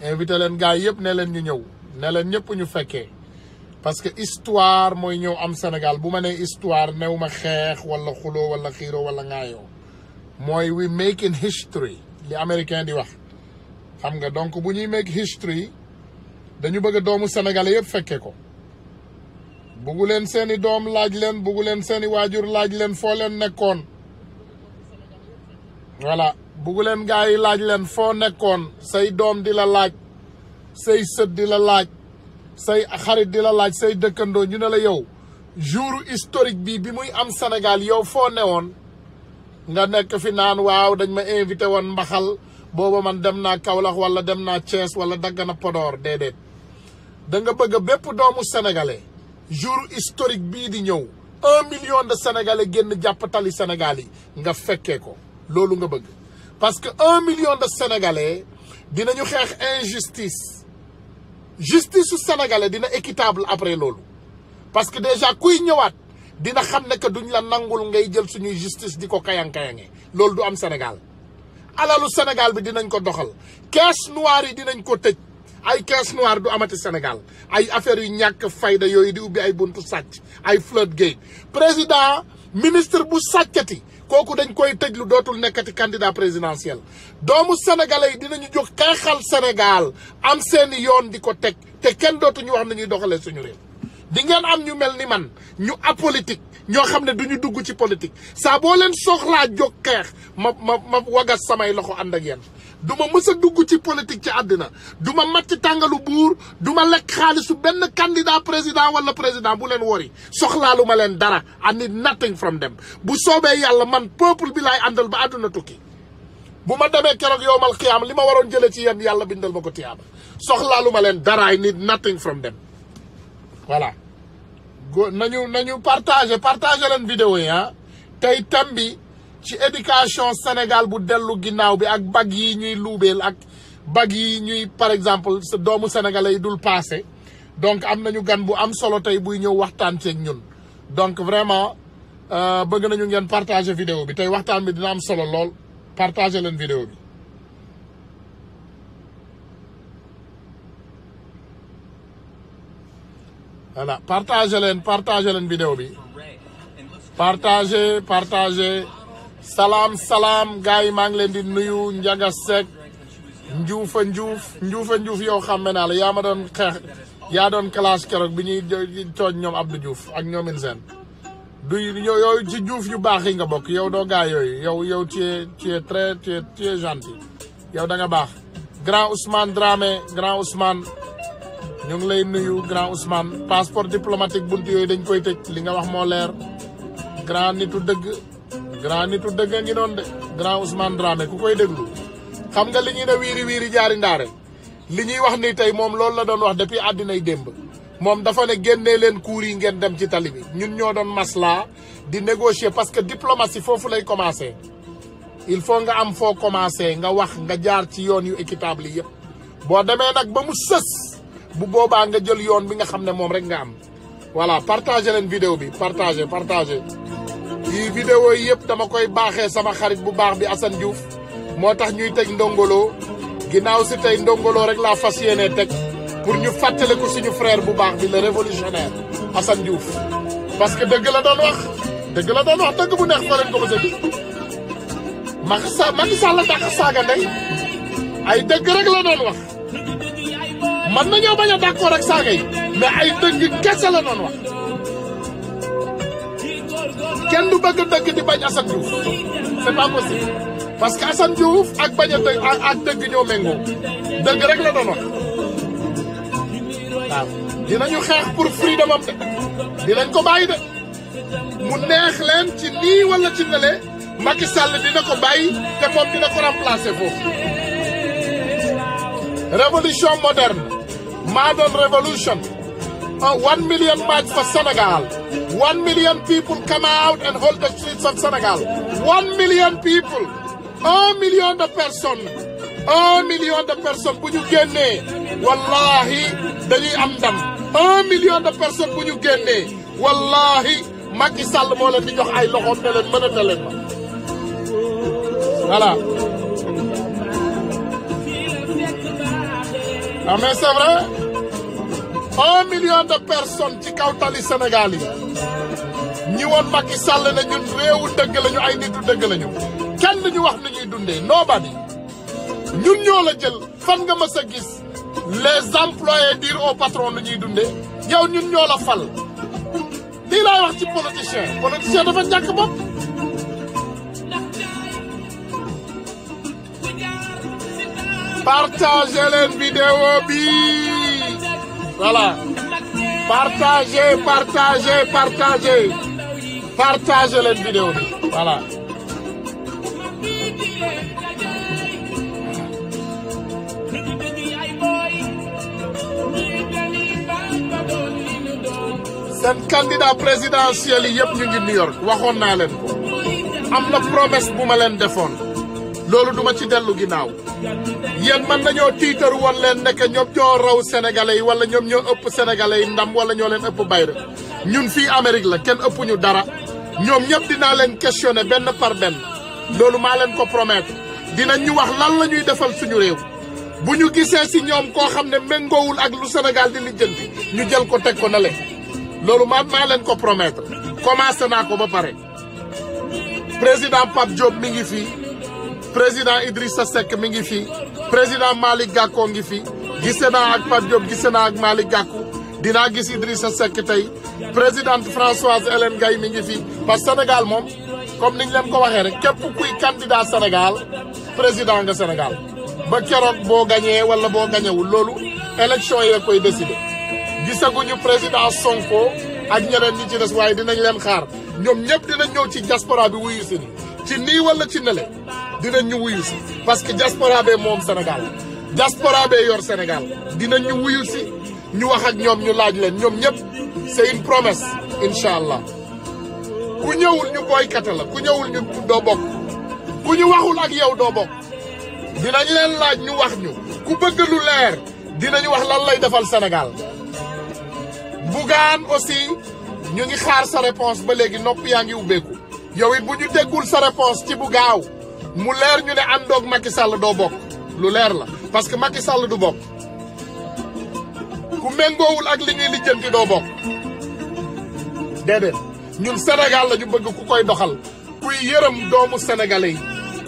invité leen gars yëpp ne leen ñu ñëw ne leen ñëpp ñu fekkee parce que histoire mooy ñëw am Sénégal bu ma nee histoire new ma xeex wala xuloo wala xiiroo wala ŋaayoo mooy we making history li américain di wax xam nga donc bu ñuy make history dañu bëgg doomu sénégalais yëpp fekkee ko buggu leen seeni doom laaj leen buggu leen seeni waajur laaj leen foo leen nekkoon voilà buggu leen gars yi laaj leen foo nekkoon say doom di la laaj say sët di la laaj say xarit di la laaj say dëkkandoo ñu ne la yow jour historique bi muy am Sénégal yow foo newoon nga nekk fi naan waaw dañ ma invité woon mbaxal booba man dem naa Kaolack wala dem naa Thiès wala Dagana Podor déedéet da nga bëgg bépp doomu sénégalais jour historique bii di ñëw 1 million de sénégalais génn jàppatali Sénégal yi nga fekkee ko loolu nga bëgg parce que 1 million de sénégalais dinañu xeex injustice justice su sénégalais dina équitable après loolu parce que déjà kuy ñëwaat dina xam ne que duñ la nangul ngay jël suñuy justice di ko kayang-kayange loolu du am Sénégal alalu Sénégal bi dinañ ko doxal caisse noire yi dinañ ko tëj ay caisse noire du amati Sénégal ay affaires yu ñàkk fayda yooyu di ubbi ay buntu sàcc ay floodgate président ministre bu sàccati kooku dañ koy tëj lu dootul nekkati candidat présidentiel doomu sénégalais yi dinañu jóg xeexal Sénégal am seeni yoon di ko teg te kenn dootuñu wax nañuy doxalee suñu réew di ngeen am ñu mel ni man ñu apolitique ñoo xam ne duñu dugg ci politique saa boo leen soxlaa jóg xeex ma wagas samay loxo ànd ak yéen du ma mës a dugg ci politique ci àddina du ma màcc tàngalu buur du ma lekk xaalisu benn candidat président wala président bu leen wori soxlaalu ma leen dara I need nothing from them bu soobee yàlla man peuple bi laay àndal ba àdduna tukki bu ma demee keroog yowmal xiyaam li ma waroon jëlee ci yéen yàlla bindal ma ko tiyaaba soxlaalu ma leen dara I need nothing from them voilà nañu partager leen vidéo yi tey thème bi ci éducation Sénégal bu dellu ginnaaw bi ak bag yi ñuy luubeel ak bag yi ñuy par exemple sa doomu sénégalais yi dul passé donc am nañu gan bu am solo tey buy ñëw waxtaan ceeg ñun donc vraiment bëgg nañu ngeen partager vidéo bi tey waxtaan bi dina am solo lool partager leen vidéo bi voilà partager leen vidéo bi partager salaam gars yi maa ngi leen di nuyu Njaga Seck njuufa njuuf yow xam naa la yaa ma doon xeex yaa doon classe keroog bi ñuy tooñ ñoom Abdou Diouf ak ñoom Insène du yooyu ci Diouf yu baax yi nga bokk yow doo gaa yooyu yow tu es très gentil yow da nga baax grand Ousmane Dramé grand Ousmane ñu ngi lay nuyu grand Ousmane passeport diplomatique buntu yooyu dañ koy tëj li nga wax moo leer grand nitu dëgg a ngi noonu de grand Ousmane Dramé ku koy déglu xam nga li ñuy ne wiiri jaari ndaare li ñuy wax ni tey moom loolu la doon wax depuis àddinay démb moom dafa ne génnee leen cours yi ngeen dem ci tali bi ñun ñoo doon masla di négocier parce que diplomatie foofu lay commencer il faut nga am foo commencer nga wax nga jaar ci yoon yu équitable yi yëpp boo demee nag ba mu sës bu boobaa nga jël yoon bi nga xam ne moom rek nga am voilà partager leen vidéo bi partager yi vidéo yi yëpp dama koy baaxee sama xarit bu baax bi Assane Diouf moo tax ñuy teg ndongolo ginnaaw si tey ndongolo rek laa fas yéenee teg pour ñu fàttale ko suñu frère bu baax bi le révolutionnaire Assane Diouf parce que dëgg la doon wax dëgg bu neex ko leen ko mos a gis Macky Sall la dàq saaga ndey ay dëgg rek la doon wax man nañoo bañ a d'accord ak saaga yi mais ay dëgg kese la doon wax kenn du bëgg dëgg di bañ Assane Diouf c'est pas possible parce que Assane Diouf ak bañ a dëgg ak dëgg ñoo méngoo dëgg rek la doon wax waaw dinañu xeex pour freedom am de dinañ ko bàyyi de mu neex leen ci nii wala ci nele Macky Sall dina ko bàyyi te moom dina ko remplacer foofu révolution moderne modern revolution 1 million march for Senegal 1 million people come out and hold the streets of Senegal 1 million people 1 million de personnes 1 million de personnes bu ñu génnee wallahi dañuy am ndam 1 million de personnes bu ñu génnee wallahi Macky Sall moo leen di jox ay loxoom ne leen mënata leen ma voilà ah mais c'est vrai 1 million de personnes ci kaw tali Sénégal yi ñi woon Macky Sall ne ñun réewu dëgg lañu ay nitu dëgg lañu kenn ñu wax ni ñuy dundee nobody ñun ñoo la jël fan nga mës a gis les employés dire au patron nu ñuy dundee yow ñun ñoo la fal lii laay wax ci politicien dafa ñàkk bopp partagez leen vidéo bi voilà partagez leen vidéo bi voilà seen candidat présidentiel yi yëpp ñu ngi New York waxoon naa leen ko am na promesse bu ma leen defoon loolu duma ci dellu ginnaaw yéen mën nañoo tiitaru woon leen nekk ñoom ñoo raw sénégalais yi wala ñoom ñoo ëpp sénégalais yi ndam wala ñoo leen ëpp bayra ñun fii Amérique la kenn ëpp ñu dara ñoom ñëpp dinaa leen questionner benn par benn loolu maa leen ko promettre dinañ ñu wax lan la ñuy defal suñu réew bu ñu gisee si ñoom koo xam ne méngoowul ak lu Sénégal di lijjanti ñu jël ko teg ko na le loolu maa leen ko promettre commencé naa ko ba pare président Pape Diop mi ngi fii président Idrissa Seck mi ngi fii président Malick Gakou ngi fii gise naa ak Pape Diop gise naa ak Malick Gakou dinaa gis Idrissa Seck tey présidente Françoise Hélène Gaye mi ngi fii parce que Sénégal moom comme niñ leen ko waxee rek képp kuy candidat Sénégal président nga Sénégal ba keroog boo gañee wala boo gañewul loolu élection yi koy décider gisaguñu président Sonko ak ñeneen ñi ci des waaye dinañ leen xaar ñoom ñëpp dinañ ñëw ci diaspora bi wuyu si ci nii wala ci nele dinañ ñu wuyu si parce que diaspora bee moom Sénégal diaspora bee yor Sénégal dinañ ñu wuyu si ñu wax ak ñoom ñu laaj leen ñoom ñëpp c'est une promesse incha allah ku ñëwul ñu boycotté la ku ñëwul ñu doo bokk ku ñu waxul ak yow doo bokk dinañ leen laaj ñu wax ñu ku bëgg lu leer dinañ wax lan lay defal Sénégal Bougane aussi ñu ngi xaar sa réponse ba léegi nopp yaa ngi ubbeeku yow it bu ñu déggul sa réponse ci bu gaaw mu leer ñu ne àndoog Macky Sall doo bokk lu leer la parce que Macky Sall du bokk ku méngoowul ak li ñuy lijjanti doo bokk déedéet ñun Sénégal la ñu bëgg ku koy doxal kuy yërëm doomu sénégalais yi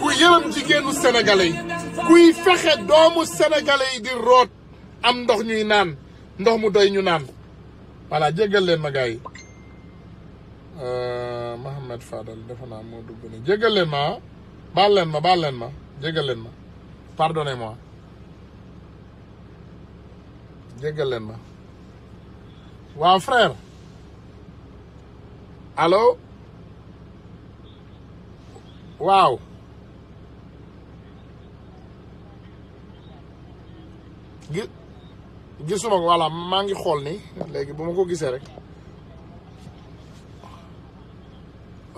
kuy yërëm jigéenu sénégalais yi kuy fexe doomu sénégalais yi di root am ndox ñuy naan ndox mu doy ñu naan voilà jéggal leen ma gars yi Mohamed Fadal defe naa moo dugg ni jéggal leen ma baal leen ma jéggal leen ma pardonnez-moi jéggal leen ma waaw frère allo waaw gisuma ko voilà maa ngi xool ni léegi bu ma ko gisee rek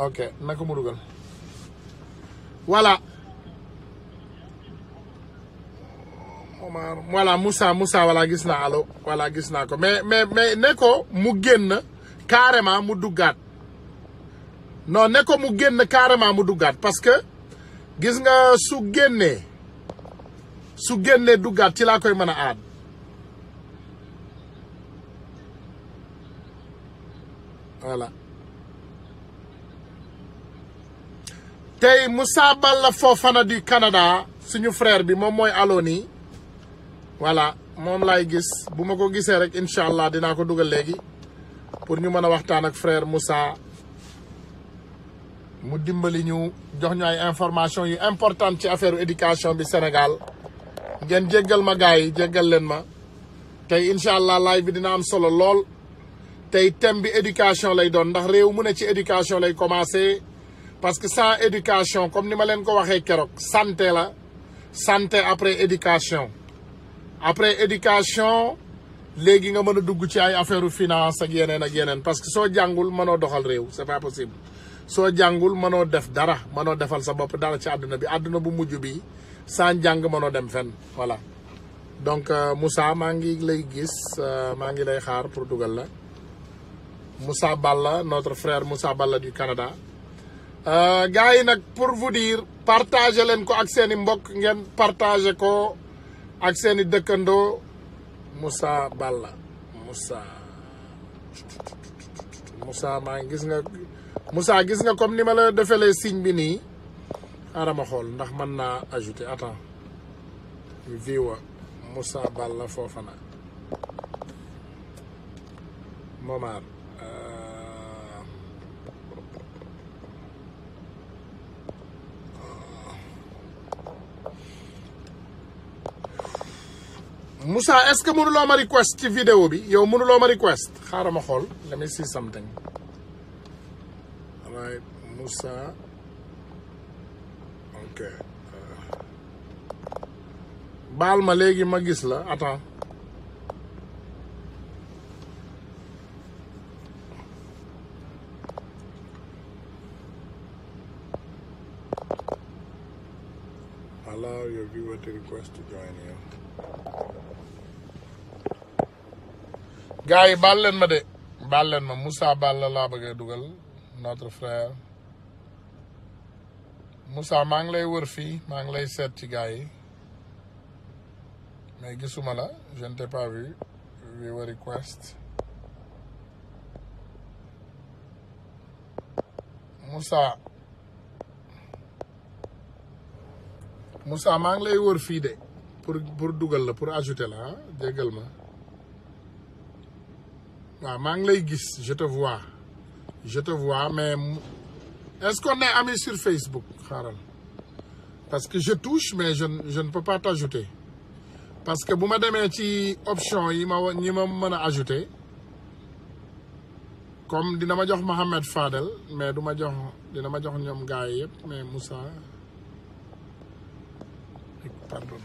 ok naka mu dugal voilà voilà Moussa voilà gis naa allo voilà gis naa ko mais ne ko mu génn carrément mu duggaat non ne ko mu génn carrément mu duggaat parce que gis nga su génnee duggaat ci laa koy mën a aad voilà tey Moussa Balla Fofana du Canada suñu frère bi moom mooy allo nii voilà moom laay gis bu ma ko gisee rek incha allah dinaa ko dugal léegi pour ñu mën a waxtaan ak frère Moussa mu dimbali ñu jox ñu ay information yu importante ci affaire éducation bi Sénégal ngeen jéggal ma gars yi jéggal leen ma tey incha allah live bi dina am solo lool tey thème bi éducation lay doon ndax réew mu ne ci éducation lay commencer parce que sans éducation comme ni ma leen ko waxee keroog santé la santé après éducation léegi nga mën a dugg ci ay affaire finance ak yeneen parce que soo jàngul mënoo doxal réew c'est pas possible soo jàngul mënoo def dara mënoo defal sa bopp dara ci àdduna bu mujj bi sans jàng mënoo dem fenn voilà donc Moussa maa ngi lay gis maa ngi lay xaar pour dugal la Moussa Balla notre frère Moussa Balla du Canada gars yi nag pour vous dire partager leen ko ak seeni mbokk ngeen partager ko ak seeni dëkkandoo Moussa Balla Moussa maa ngi gis nga comme ni ma la defalee signe bi nii xaaral ma xool ndax mën naa ajouter attends viewer Moussa Balla Fofana Momar Moussa est-ce que mënuloo ma request ci vidéo bi yow mënuloo ma request xaaral ma xool let me see something right Moussa ok baal ma léegi ma gis la attends allow your viewer to request to join you gars yi baal leen ma Moussa Balla laa bëgg a dugal notre frère Moussa maa ngi lay wër fii maa ngi lay seet ci gars yi mais gisuma la je ne t'ai pas vu viewer request Moussa maa ngi lay wër fii de pour dugal la pour ajouter la ah jéggal ma waaw maa ngi lay gis je te vois mais est-ce qu'on est amis sur Facebook xaaral parce que je touche mais je ne peux pas t'ajouter parce que bu ma demee ci option yi ñi ma mën a ajouter comme dina ma jox Mohamed Fadel mais dina ma jox ñoom gars yi yëpp mais Moussa pardon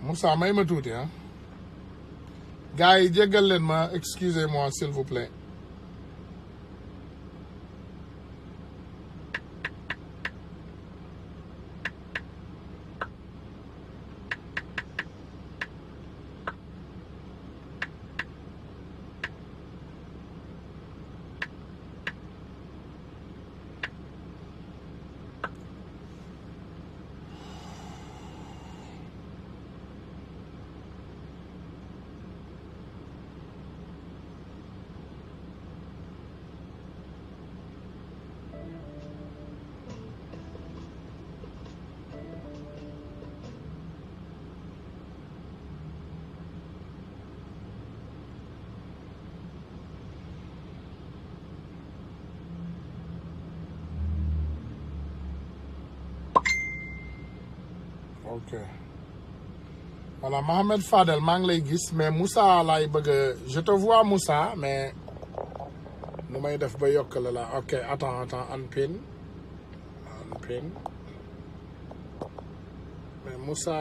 Moussa may ma tuuti ah gars yi jéggal leen ma excusez-moi s'il vous plaît ok voilà Mohamed Fadel maa ngi lay gis mais Moussa laay bëgg je te vois Moussa mais nu may def ba yokk la ok attends unpin mais Moussa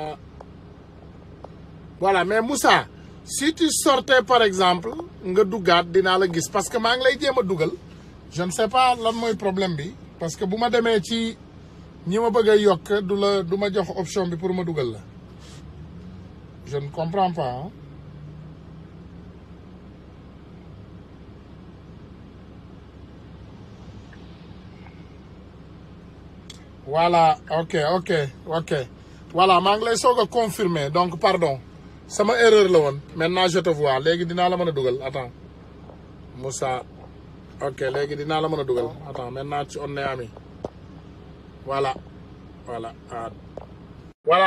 voilà mais Moussa si tu sortais par exemple nga duggaat dinaa la gis parce que maa ngi lay jéem a dugal je ne sais pas lan mooy problème bi parce que bu ma demee ci ñi ma bëgg a yokk du ma jox option bi pour ma dugal la je ne comprends pas hein? Voilà ok voilà maa ngi lay soog a confirmer donc pardon sama erreur la woon maintenant je te vois léegi dinaa la mën a dugal attends Moussa ok léegi dinaa la mën a dugal attends maintenant on est amis voilà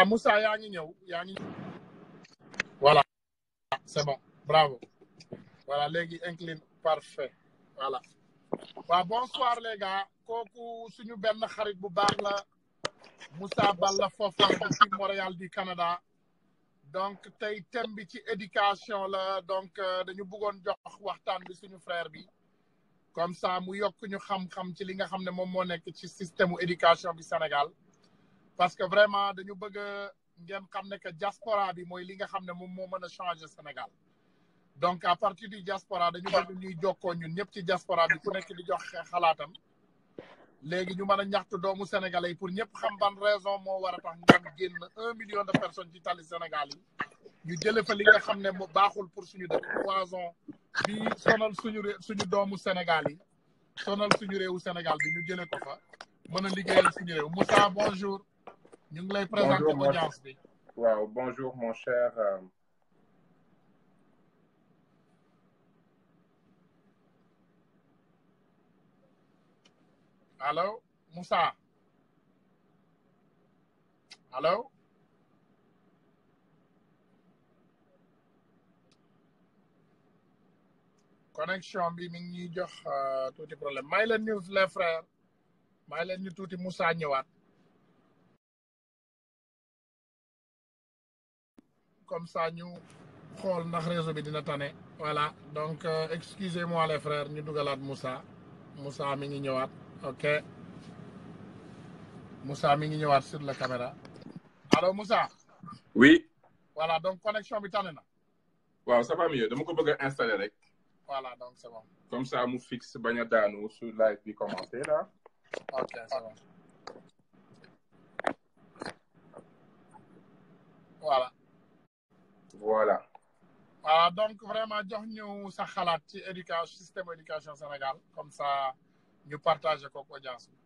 Moussa yaa ngi ñëw voilà c'est bon bravo voilà léegi incline parfait voilà waaw bonsoir les gars kooku suñu benn xarit bu baax la Moussa Balla Fofana ci Montréal du Canada donc tey thème bi ci éducation la donc dañu bëggoon jox waxtaan bi suñu frère bi comme ça mu yokk ñu xam-xam ci li nga xam ne moom moo nekk ci système u éducation bi Sénégal parce que vraiment dañu bëgg ngeen xam ne que diaspora bi mooy li nga xam ne moom moo mën a changer Sénégal donc à partir du diaspora dañu bëgg ñuy jokkoo ñun ñëpp ci diaspora bi ku nekk di jox xalaatam léegi ñu mën a ñaxtu doomu sénégalais yi pour ñëpp xam ban raison moo war a tax ñu génn 1 million de personnes ci tali Sénégal yi ñu jële fa li nga xam ne mu baaxul pour suñu dëkk poison bi sonal suñu doomu Sénégal yi sonal suñu réewu Sénégal bi ñu jële ko fa mën a liggéeyal suñu réew. Moussa bonjour ñu ngi lay présenter audience bi. waaw bonjour mon cher allo Moussa allo connexion bi mi ngi ñuy jox tuuti problème may leen ñu les frères may leen ñu tuuti Moussa ñëwaat comme ça ñu xool ndax réseau bi dina tane voilà donc excusez-moi les frères ñu dugalaat Moussa mi ngi ñëwaat ok Moussa mi ngi ñëwaat sur la caméra allo Moussa. oui. voilà donc connexion bi tane na. waaw ça va mieux dama ko bëgg a installer rek. voilà donc c'est bon. comme ça mu fixe bañ a daanu sur live bi commencé là. ok c'est bon. voilà. voilà. voilà donc vraiment jox ñu sa xalaat ci système éducation Sénégal comme ça ñu partager ko audience bi.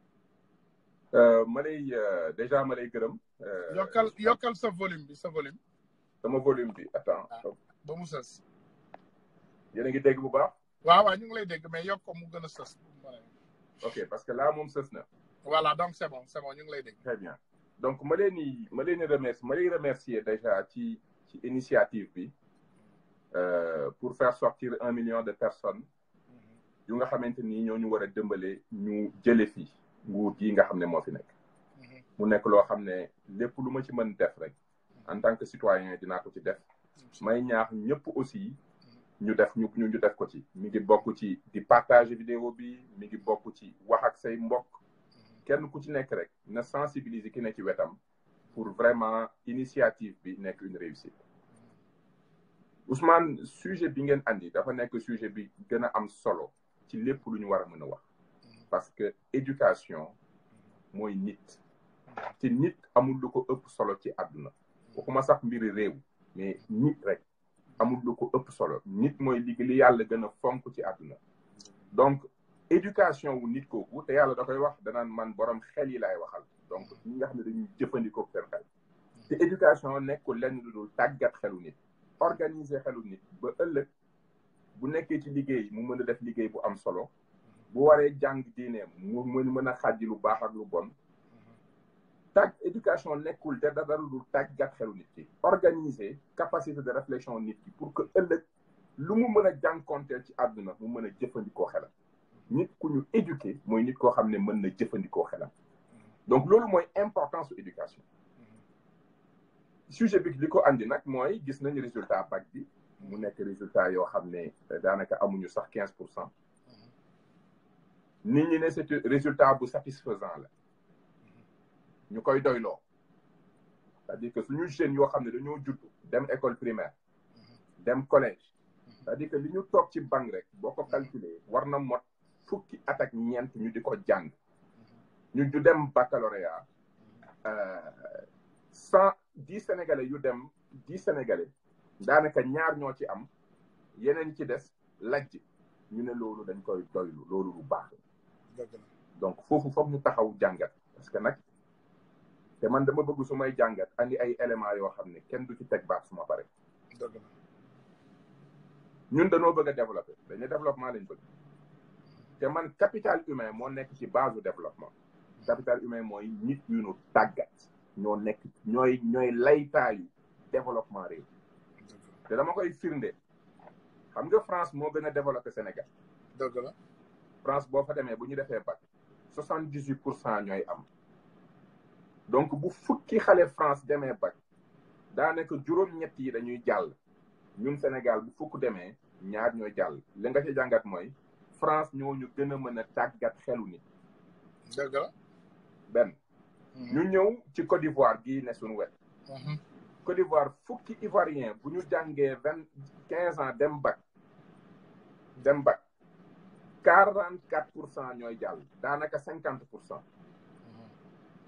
ma lay déjà ma lay gërëm. yokkal sa volume bi sa volume. sama volume bi attends. ba mu sës. yéen a ngi dégg bu baax. waaw ñu ngi lay dégg mais yokk ko mu gën a sës. ok parce que là moom sës na. voilà donc c'est bon ñu ngi lay dégg. très bien donc ma leen di remercier déjà ci initiative bi pour faire sortir 1 million de personnes yu nga xamante ni ñoo ñu war a dëmbale ñu jële fii nguur gi nga xam ne moo fi nekk. mu nekk loo xam ne lépp lu ma ci mën def rek en tant que citoyen dinaa ko ci def may ñaax ñëpp aussi ñu def ko ci mi ngi bokk ci di partager vidéo bi mi ngi bokk ci wax ak say mbokk kenn ku ci nekk rek na sensibiliser ki ne ci wetam pour vraiment initiative bi nekk une réussite. Ousmane sujet bi ngeen andi dafa nekk sujet bi gën a am solo ci lépp lu ñu war a mën a wax parce que éducation mooy nit te nit amul lu ko ëpp solo ci àdduna waxuma sax mbiri réew mais nit rek amul lu ko ëpp solo nit mooy li yàlla gën a fonk ci àdduna donc éducation wu nit kooku te yàlla da koy wax danaan man borom xel yi laay waxal donc ñi nga xam ne dañuy jëfandikoo seen xel te éducation nekkul lenn lu dul tàggat xelu nit organiser xelu nit ba ëllëg bu nekkee ci liggéey mu mën a def liggéey bu am solo bu waree jàng diineem mu mën a xàjji lu baax ak lu bon éducation nekkul te dara lu dul tàggat xelu nit ki organiser capacité de réflexion nit ki pour que ëllëg lu mu mën a jànkonteel ci àdduna mu mën a jëfandikoo xelam nit ku ñu éduquer mooy nit koo xam ne mën na jëfandikoo xelam donc loolu mooy importance su éducation sujet bi li ko andi nag mooy gis nañu résultat bac bi mu nekk résultat yoo xam ne daanaka amuñu sax 15%. nit ñi ne c'est résultat bu satisfaisant la ñu koy doyloo c'est-à-dire que suñu jeunes yoo xam ne dañoo judd dem école primaire dem collège c'est-à-dire que li ñu toog ci banc rek boo ko calculer war na mot fukki at ak ñeent ñu di ko jàng ñu dem baccalauréat 110 sénégalais yu dem 10 sénégalais daanaka ñaar ñoo ci am yeneen ci des lajj ñu ne loolu dañ koy doylu loolu lu baax donc foofu foog ñu taxaw jàngat parce que nag te man dama bëgg su may jàngat andi ay éléments yoo xam ne kenn du ci teg baax suma pare ñun dañoo bëgg a développer dañu développement lañ bëgg te man capital humain moo nekk ci base du développement capital humain mooy nit ñu nu tàggat ñooy laytaayu développement réew te dama koy firnde xam nga France moo gën a développé Sénégal dëgg la France boo fa demee bu ñu defee bac 78% ñooy am donc bu fukki xale France demee bac daanaka juróom-ñett yi dañuy jàll ñun Sénégal bu fukk demee ñaar ñooy jàll li nga ci jàngat mooy France ñoo ñu gën a mën a tàggat xelu nit dëgg la benn ñu ñëw ci Côte d'Ivoire gii ne suñu wet Côte d'Ivoire fukki ivoirien bu ñu jàngee 15 ans dem bac 44% ñooy jàll daanaka 50%.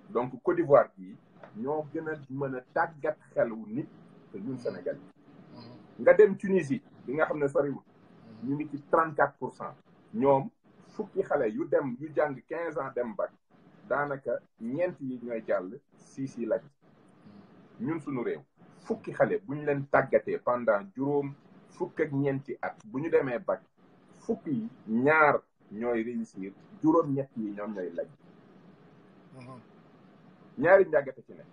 donc Côte d'Ivoire bii ñoo gën a mën a tàggat xelu nit te ñun Sénégal nga dem Tunisie bi nga xam ne soriwul ñu ngi ci 34%. ñoom fukki xale yu dem yu jàng 15 ans dem bac daanaka ñeent yi ñooy jàll 6 yi lañ. ñun suñu réew fukki xale bu ñu leen tàggatee pendant juróom fukk ak ñeenti at bu ñu demee bac fukk yi ñaar ñooy réussir juróom-ñett yi ñoom ñooy lañ. ñaari njàggate ci ne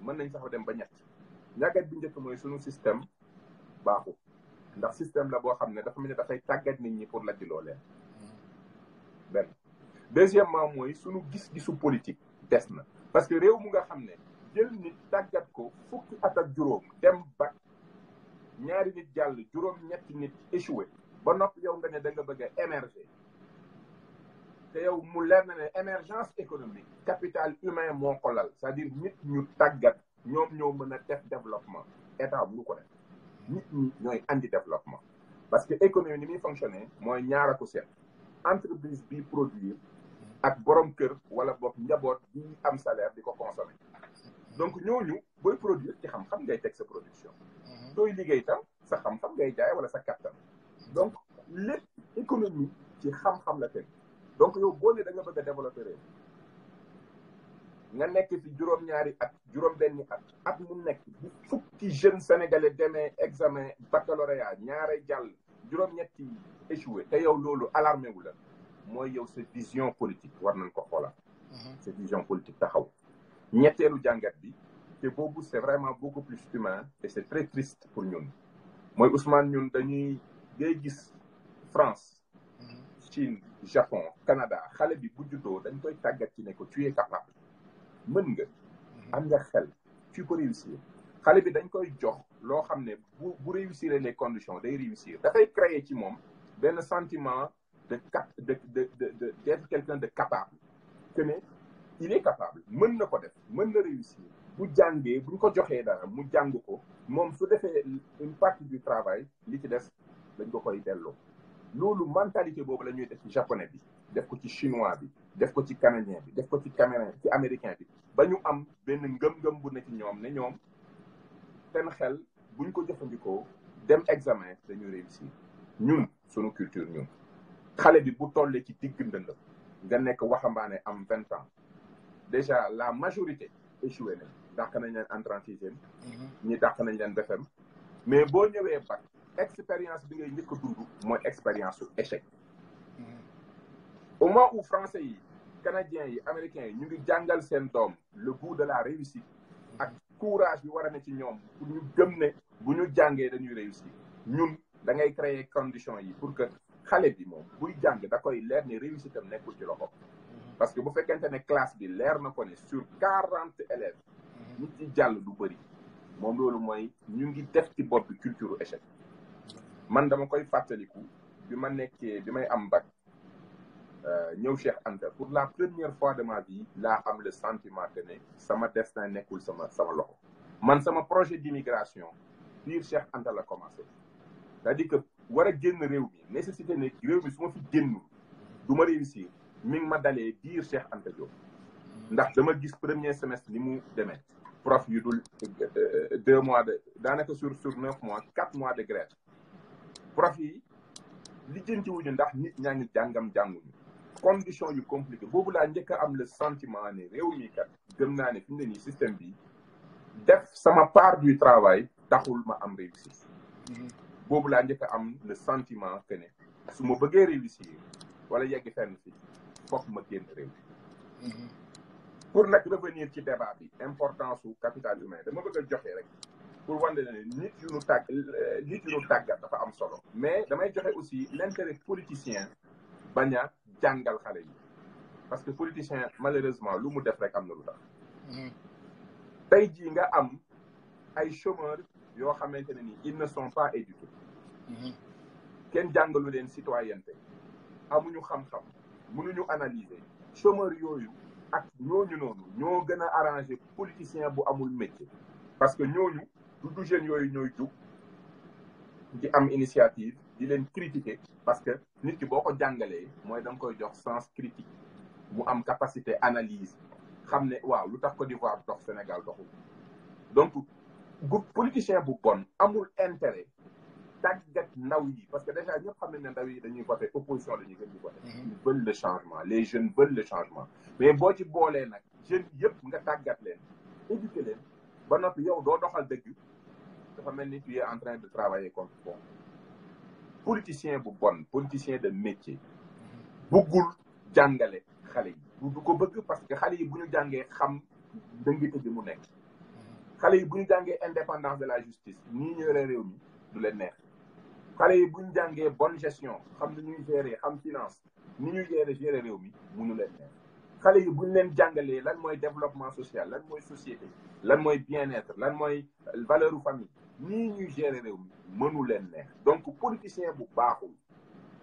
mën nañ sax dem ba ñett. njàggat bi njëkk mooy suñu système baaxu ndax système la boo xam ne dafa mel ne dafay tàggat nit ñi pour lajjloo leen benn. deuxièmement mooy suñu gis-gisu politique des na parce que réew mu nga xam ne jël nit tàggat ko fukki at ak juróom dem bac ñaari nit jàll juróom-ñetti nit échoué ba noppi yow nga ne da nga bëgg a émerger te yow mu leer na ne émergence économique capital humain moo ko lal c'est-à-dire nit ñu tàggat ñoom ñoo mën a def développement état bu ko def nit ñi ñooy andi développement parce que économie ni muy fonctionner mooy ñaara ko seet entreprise bi produire ak borom kër wala boog njaboot bi am salaire di ko consommer donc ñooñu booy produire ci xam-xam ngay teg sa production sooy liggéey tam sa xam-xam ngay jaay wala sa kattan donc lépp économie ci xam-xam la teg donc yow boo ne da nga bëgg a développer réew nga nekk fi juróom-ñaari at juróom-benni at mu nekk bu fukki jeune sénégalais demee examen baccalauréat ñaare jàll juróom-ñetti échoué te yow loolu alarmé wu la mooy yow sa vision politique war nañ ko xoolaat sa vision politique taxaw ñetteelu jàngat bi te boobu c'est vraiment beaucoup plus humain et c'est très triste pour ñun mooy Ousmane ñun dañuy ngay gis France Chine Japon Canada xale bi bu juddoo dañ koy tàggat ci ne ko tu es capable mën nga am nga xel tu peux réussir xale bi dañ koy jox loo xam ne bu réussir les conditions day réussir dafay créer ci moom benn sentiment d'être quelqu'un de capable que ne il est capable mën na ko def mën na réussir bu jàngee buñ ko joxee dara mu jàng ko moom su defee une partie du travail li ci des dañ ko koy delloo loolu mentalité boobu la ñuy def ci japonais bi def ko ci chinois bi def ko ci canadien bi def ko ci caméroun ci américain bi ba ñu am benn ngëm-ngëm bu ne ci ñoom ne ñoom seen xel buñ ko jëfandikoo dem examen dañuy réussir ñun sunu culture ñun xale bi bu tollee ci digg ndëndëm nga nekk waxambaane am 20 ans déjà la majorité échoué nañ dàq nañ leen entrée en sixième ñi dàq nañ leen BFEM mais boo ñëwee bac expérience bi ngay njëkk a dund mooy expérience su échec au moment où français yi canadiens yi américains yi ñu ngi jàngal seen doom le goût de la réussite ak courage bi war a ne ci ñoom pour ñu gëm ne bu ñu jàngee dañuy réussir ñun da ngay créer conditions yi pour que xale bi moom buy jàng da koy leer ne réussite am nekkul ci loxo parce que bu fekkente ne classe bi leer na ko ne sur 40 élèves nit ci jàll du bëri moom loolu mooy ñu ngi def ci bopp bi culture échec man dama koy fàttaliku bi ma nekkee bi may am bac ñëw Cheikh Anta pour la première fois de ma vie laa am le sentiment que ne sama destin nekkul sama loxo man sama projet d'immigration biir Cheikh Anta la commencé c'est-à-dire que war a génn réew mi nécessité ne réew mi su ma fi génnul du ma réussir mi ngi ma dalee biir Cheikh Anta Diop ndax dama gis premier semestre ni mu demee prof yu dul 2 mois de daanaka sur 9 mois 4 mois de grève prof yi lijjanti wuñu ndax nit ñaa ngi jànguñu condition yu compliqué boobu laa njëkk a am le sentiment ne réew mi kat gëm naa ne fi mu ne nii système bi def sama part du travail taxul ma am réussite boobu laa njëkk a am le sentiment que ne su ma bëggee réussir wala yegg fenn fi foog ma génn réew pour nag revenir ci débat bi importance su capital humain dama bëgg a joxe rek pour wànde ne nit yu nu tàggat dafa am solo mais damay joxe aussi l'intérêt politicien bañ a jàngal xale yi parce que politicien malheureusement lu mu def rek am na lu tax tey jii nga am ay chômeurs yoo xamante ne ni ils ne sont pas éduqués kenn jàngalu leen citoyenneté amuñu xam-xam mënuñu analyser chômeurs yooyu ak ñooñu noonu ñoo gën a arrangé politicien bu amul métier parce que ñooñu du jeunes yooyu ñooy jug di am initiative di leen critiquer parce que nit ki boo ko jàngalee mooy da nga koy jox sens critique mu am capacité analyse xam ne waaw lu tax Côte d'Ivoire dox Sénégal doxul donc politicien bu bon amul intérêt tàggat ndaw yi parce que déjà ñëpp xam nañ ne ndaw yi dañuy voter opposition la ñuy gën di voter ils veulent le changement les jeunes veulent le changement mais boo ci boolee nag jeunes yëpp nga tàggat leen éduquer leen ba noppi yow doo doxal dëgg dafa mel ni tu es en train de travailler contre toi politicien bu bon politicien de métier bëggul jàngale xale yi du ko bëgg parce que xale yi bu ñu jàngee xam dëngite bi mu nekk xale yi bu ñu jàngee indépendance de la justice nii ñu yore réew mi du leen neex xale yi bu ñu jàngee bonne gestion xam ni ñuy gérer xam finance ni ñuy gérer réew mi munu leen neex xale yi bu ñu leen jàngalee lan mooy développement social lan mooy société lan mooy bien-être lan mooy valeur u famille nii ñuy gérer réew mi mënu leen neex donc politicien bu baaxul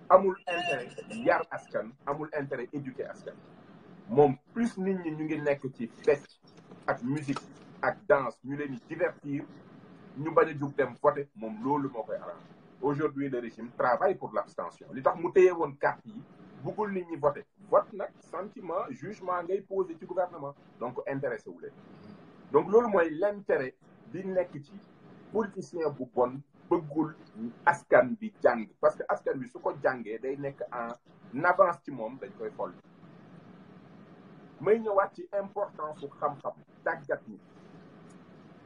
amul intérêt yar askan amul intérêt éduquer askan moom plus nit ñi ñu ngi nekk ci fecc ak musique ak danse ñu leen di divertir ñu bañ a jug dem voter moom loolu moo koy arrangé aujourd'hui le régime travaille pour l'abstention li tax mu téye woon carte yi bëggul nit ñi voter vote nag sentiment jugement ngay posé ci gouvernement donc intéressé wu leen donc loolu mooy l'intérêt di nekk ci politicien bu bon bëggul askan bi jàng parce que askan bi su ko jàngee day nekk en avance ci moom dañ koy xool may ñëwaat ci importance su xam-xam tàggat nit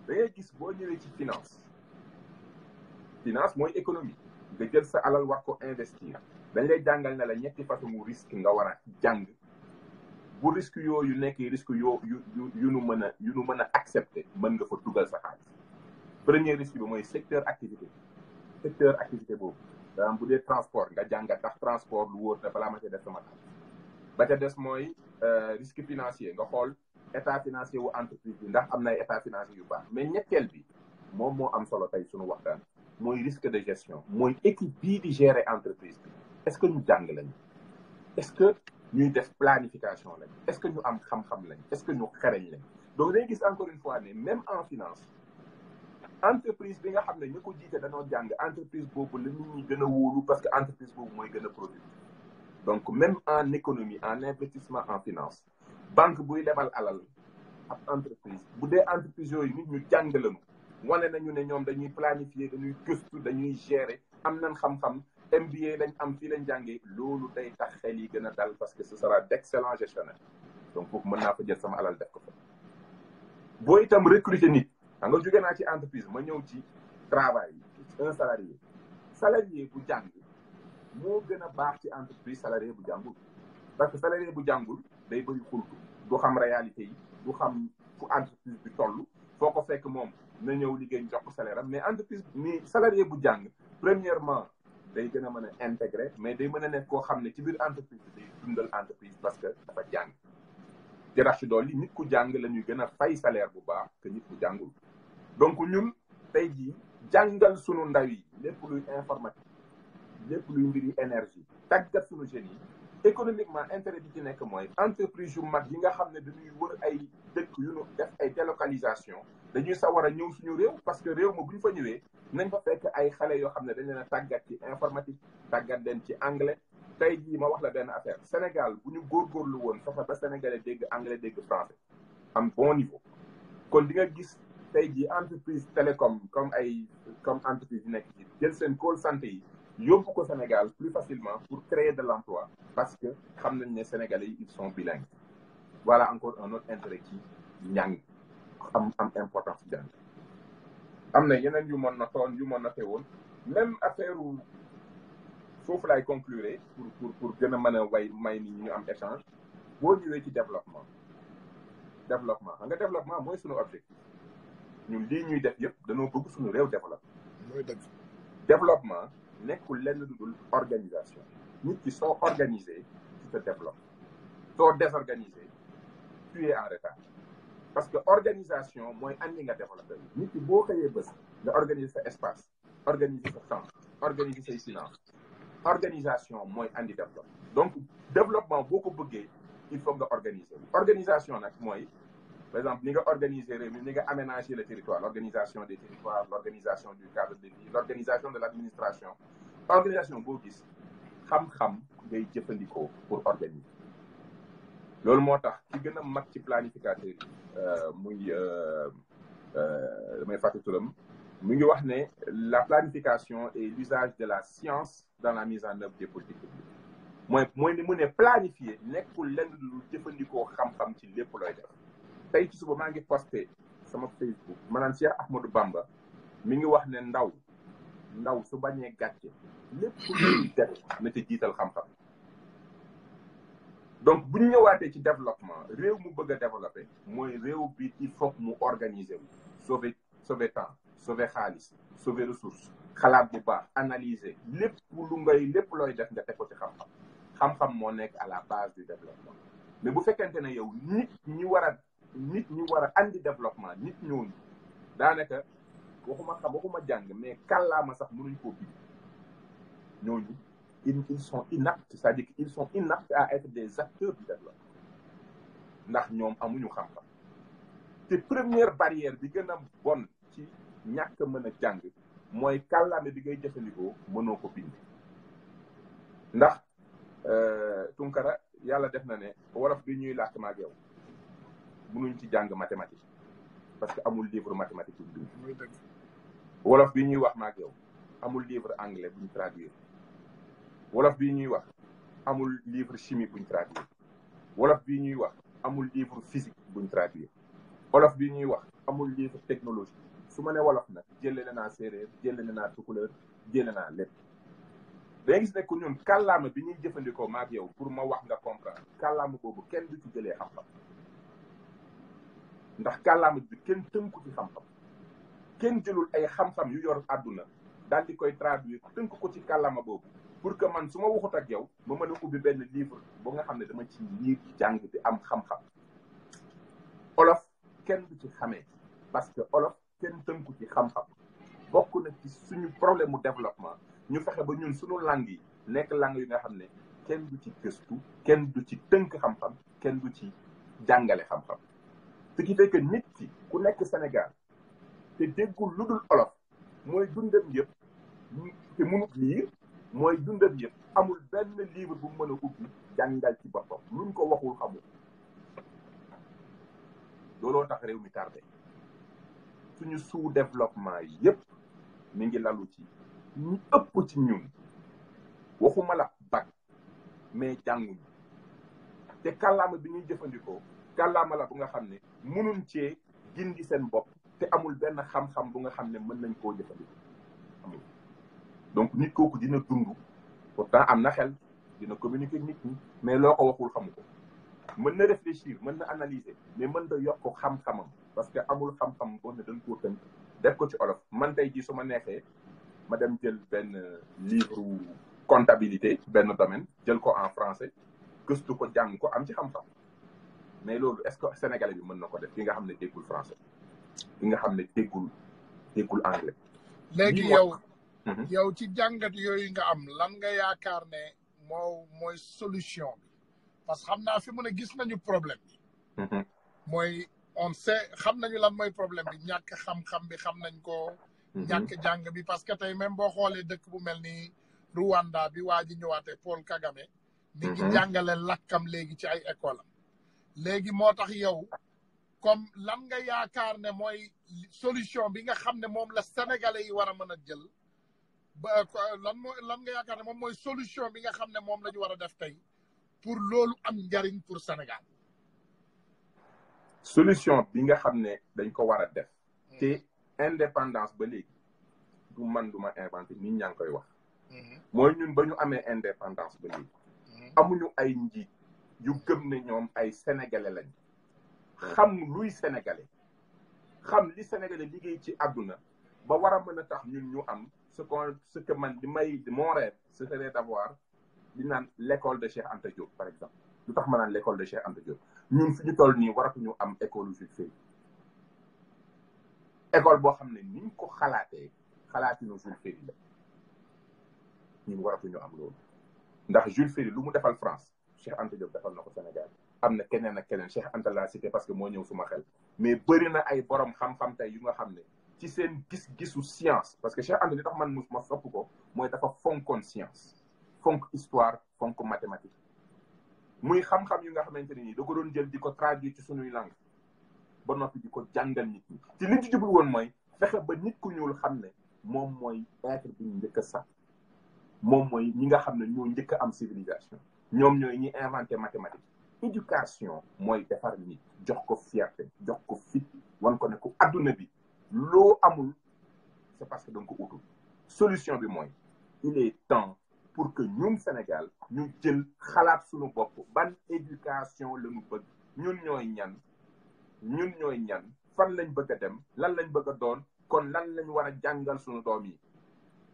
da ngay gis boo ñëwee ci finance mooy économie nga jël sa alal war ko investir dañ lay jàngal ne la ñetti façon risque nga war a jàng bu risque yooyu nekkee risque yu nu mën a accepter mën nga fa dugal sa xaalis premier risque bi mooy secteur activité boobu daam bu dee transport nga jàngat ndax transport lu wóor te balaa ma ca def sama xaalis ba ca des mooy risque financier nga xool état financier wu entreprise bi ndax am na état financier yu baax mais ñetteel bi moom moo am solo tey suñu waxtaan mooy risque de gestion mooy équipe bii di gérer entreprise bi est-ce que ñu jàng lañu est-ce que ñuy def planification lañ est-ce que ñu am xam-xam lañ est-ce que ñu xereñ lañ donc day gis encore une fois ne même en finance entreprise bi nga xam ne ñu ko jiite dañoo jàng entreprise boobu la nit ñi gën a wóolu parce que entreprise boobu mooy gën a productif donc même en économie en investissement en finance banque buy lebal alal ab entreprise bu dee entreprise yooyu nit ñu jàng lañu wane nañu ne ñoom dañuy planifier dañuy gëstu dañuy gérer am nañ xam-xam MBA lañ am fii lañ jàngee loolu day tax xel yi gën a dal parce que ce sera d'excellents gestionnaires donc foofu mën naa fa jël sama alal def ko fa boo itam recruter nit xam nga jóge naa ci entreprise ma ñëw ci travail un salarié bu jàng moo gën a baax ci entreprise salarié bu jàngul parce que salarié bu jàngul day bëri xultu du xam réalité yi du xam fu entreprise bi toll foo ko fekk moom na ñëw liggéey jox ko salaire am mais entreprise ni salarié bu jàng premièrement day gën a mën a intégrer mais day mën a nekk koo xam ne ci biir entreprise bi day dundal entreprise parce que dafa jàng ci rax dool yi nit ku jàng la ñuy gën a fay salaire bu baax que nit ku jàngul donc ñun tey jii jàngal sunu ndaw yi lépp luy informatique lépp luy mbiri énergie tàggat sunu jeunes yi économiquement intérêt bi ci nekk mooy entreprise yu mag yi nga xam ne dañuy wër ay dëkk yu nu def ay délocalisation dañuy sawar a ñëw suñu réew parce que réew ma bu ñu fa ñëwee nañ fa fekk ay xale yoo xam ne dañ leen a tàggat ci informatique tàggat leen ci anglais tey jii ma wax la benn affaire Sénégal bu ñu góorgóorlu woon fexe ba sénégalais dégg anglais dégg français am bon niveau kon di nga gis tey jii entreprise télécom comme entreprise yi nekk ci jël seen call santé yi yóbbu ko Sénégal plus facilement pour créer de l'emploi parce que xam nañ ne Sénégalais yi ils sont bilingues voilà encore un autre intérêt ci njàng am importance ci jàng am na yeneen yu mën na toon yu mën na teewoon même affaire foofu laay conclure pour gën a mën a may ni ñu am échange boo ñëwee ci développement xam nga développement mooy suñu objectif ñun lii ñuy def yëpp dañoo bëgg suñu réew développement mooy dëgg développement nekkul lenn lu dul organisation nit ki soo organisé tu te développes soo désorganisé tu es en retard parce que organisation mooy andi nga développé nit ki boo xëyee bés nga organiser sa espace organiser sa temps organiser say finance organisation mooy andi développement donc développement boo ko bëggee il faut nga organiser organisation nag mooy par exemple ni nga organiser réew mi ni nga aménager le territoire, l'organisation des territoires, l'organisation du cadre de vie, l'organisation de l'administration, organisation boo gis xam-xam ngay jëfandikoo pour organiser. loolu moo tax ki gën a mag ci planificateur yi muy damay fàtte turam mu ngi wax ne la planification est l'usage de la science dans la mise en œuvre des politiques publiques. mooy ni mu ne planifier nekkul lenn lu jëfandikoo xam-xam ci lépp looy def. tey ci suba maa ngi posté sama Facebook maanaam Cheikh Ahmadou Bamba mi ngi wax ne ndaw su bañee gàcce lépp lu def na ca jiital xam-xam. donc bu ñu ñëwaatee ci développement réew mu bëgg a développer mooy réew bi il faut mu organiser wu sauver temps sauver xaalis sauver ressources xalaat bu baax analyser lépp looy def nga teg ko ci xam-xam. xam-xam moo nekk à la base du développement mais bu fekkente ne yow nit ñi war a andi développement nit ñooñu daanaka waxuma jàng mais kàllaama sax mënuñ koo bind ñooñu ils sont inaptes, c'est-à-dire qu'ils sont inaptes à être des acteurs du développement ndax ñoom amuñu xam-xam te première barrière bi gën a bon ci ñàkk mën a jàng mooy kàllaame bi ngay jëfandikoo mënoo ko bind. ndax Tunkara yàlla def na ne wolof bi ñuy làkk ma ak yow mënuñ ci jàng mathématique parce que amul livre mathématique bu bind. wolof bi ñuy wax ma ak yow amul livre anglais buñ traduire. wolof bii ñuy wax amul livre chimie buñ traduire wolof bii ñuy wax amul livre physique buñ traduire wolof bii ñuy wax amul livre technologie su ma ne wolof nag jëlee naa séeréer jëlee naa tukulóor jëlee naa lépp. da gis ne ku ñun kàllaama bi ñuy jëfandikoo maak yow pour ma wax nga comprendre kàllaama boobu kenn du ci jëlee xam-xam ndax kàllaama bi kenn tënku ci xam-xam kenn jëlul ay xam-xam yu yor àdduna daal di koy traduire tënk ko ci kàllaama boobu. pour que man su ma waxut ak yow ma mën a ubbi benn livre boo nga xam ne dama ci liir jàng di am xam-xam olof kenn du ci xamee parce que olof kenn tënku ci xam-xam bokk na ci suñu problème mu développement ñu fexe ba ñun suñu langue yi nekk langue yu nga xam ne kenn du ci gëstu kenn du ci tënk xam-xam kenn du ci jàngale xam-xam ce qui fait que nit ki ku nekk Sénégal te déggul lu dul olof mooy dundam yëpp te mënut liir mooy dundam yëpp amul benn livre bu mu mën a ubbi jàngal ci boppam luñ ko waxul xamul. looloo tax réew mi tardé suñu sous-développement yi yëpp mi ngi lalu ci ñu ëpp ci ñun waxuma la bac mais jànguñu te kàllaama bi ñuy jëfandikoo kàllaama la bu nga xam ne mënuñ cee gindi seen bopp te amul benn xam-xam bu nga xam ne mën nañ koo jëfandikoo amul. donc nit kooku dina dund pourtant am na xel dina communiquer nit ñi mais loo ko waxul xamu ko mën na réfléchir mën na analyser mais mën na yokk xam-xamam parce que amul xam-xam boo ne dañ koo tënk def ko ci olof. man tey jii su ma neexee ma dem jël benn livre comptabilité benn domaine jël ko en français gëstu ko jàng ko am ci xam-xam mais loolu est-ce que sénégalais bi mën na ko def ki nga xam ne déggul français ki nga xam ne déggul anglais. léegi yow ci jàngat yooyu nga am lan nga yaakaar ne mooy solution bi parce que xam naa fi mu ne gis nañu problème bi mooy on sait xam nañu lan mooy problème bi ñàkk xam-xam bi xam nañ ko ñàkk jàng bi parce que tey même boo xoolee dëkk bu mel ni Rwanda bi waa ji ñëwaatee Paul Kagame mi ngi jàngale lakkam léegi ci ay école am léegi moo tax yow comme lan nga yaakaar ne mooy solution bi nga xam ne moom la sénégalais yi war a mën a jël ba lan nga yaakaar ne moom mooy solution bi nga xam ne moom la ñu war a def tey pour loolu am njariñ pour Sénégal. solution bi nga xam ne dañ ko war a def te indépendance ba léegi du man du ma inventé nit ñaa ngi koy wax mooy ñun ba ñu amee indépendance ba léegi amuñu ay njiit yu gëm ne ñoom ay sénégalais lañ xam luy sénégalais xam li sénégalais liggéey ci àdduna ba war a mën a tax ñun ñu am ce que man mon rêve ce serait d'avoir di naan l'école de Cheikh Anta Diop par exemple. lu tax ma naan l'école de Cheikh Anta Diop ñun fi ñu toll nii waratuñu am école Jules Ferry école boo xam ne niñ ko xalaatinu Jules Ferry la ñun waratuñu am loolu ndax Jules Ferry lu mu defal France Cheikh Anta Diop defal na ko Sénégal am na keneen ak keneen Cheikh Anta laa cité parce que moo ñëw suma xel mais bëri na ay borom xam-xam tey yu nga xam ne ci seen gis-gisu science parce que Cheikh Anta li tax man ma sopp ko mooy dafa fonkoon science fonk histoire fonk mathématique muy xam-xam yu nga xamante ne nii da ko doon jël di ko traduire ci sunuy langue ba noppi di ko jàngal nit ñi ci li ci jublu woon mooy fexe ba nit ku ñuul xam ne moom mooy être bi ñu njëkk a sax moom mooy ñi nga xam ne ñoo njëkk a am civilisation ñoom ñooy ñi inventé mathématique éducation mooy defar nit jox ko fierté jox ko fit wan ko ne ko adduna bi loo amul c'est parce que da nga ko utul solution bi mooy il est temps pour que ñun Sénégal ñu jël xalaat suñu bopp ban éducation la ñu bëgg ñun ñooy ñan fan lañ bëgg a dem lan lañ bëgg a doon kon lan lañ war a jàngal suñu doom yi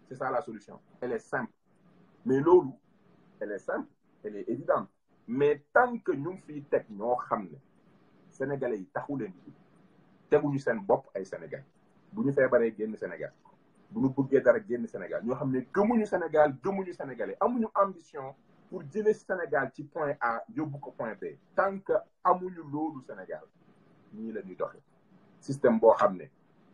c'est ça la solution elle est simple mais loolu elle est simple elle est évidente mais tant que ñu ngi fiy teg ñoo xam ne sénégalais yi taxu leen ji teguñu seen bopp ay Sénégal bu ñu feebaree génn Sénégal bu ñu bëggee dara génn Sénégal ñoo xam ne gëmuñu Sénégal gëmuñu sénégalais amuñu ambition pour jëlee Sénégal ci point A yóbbu ko point B tant que amuñu loolu Sénégal ñii la ñuy doxee système boo xam ne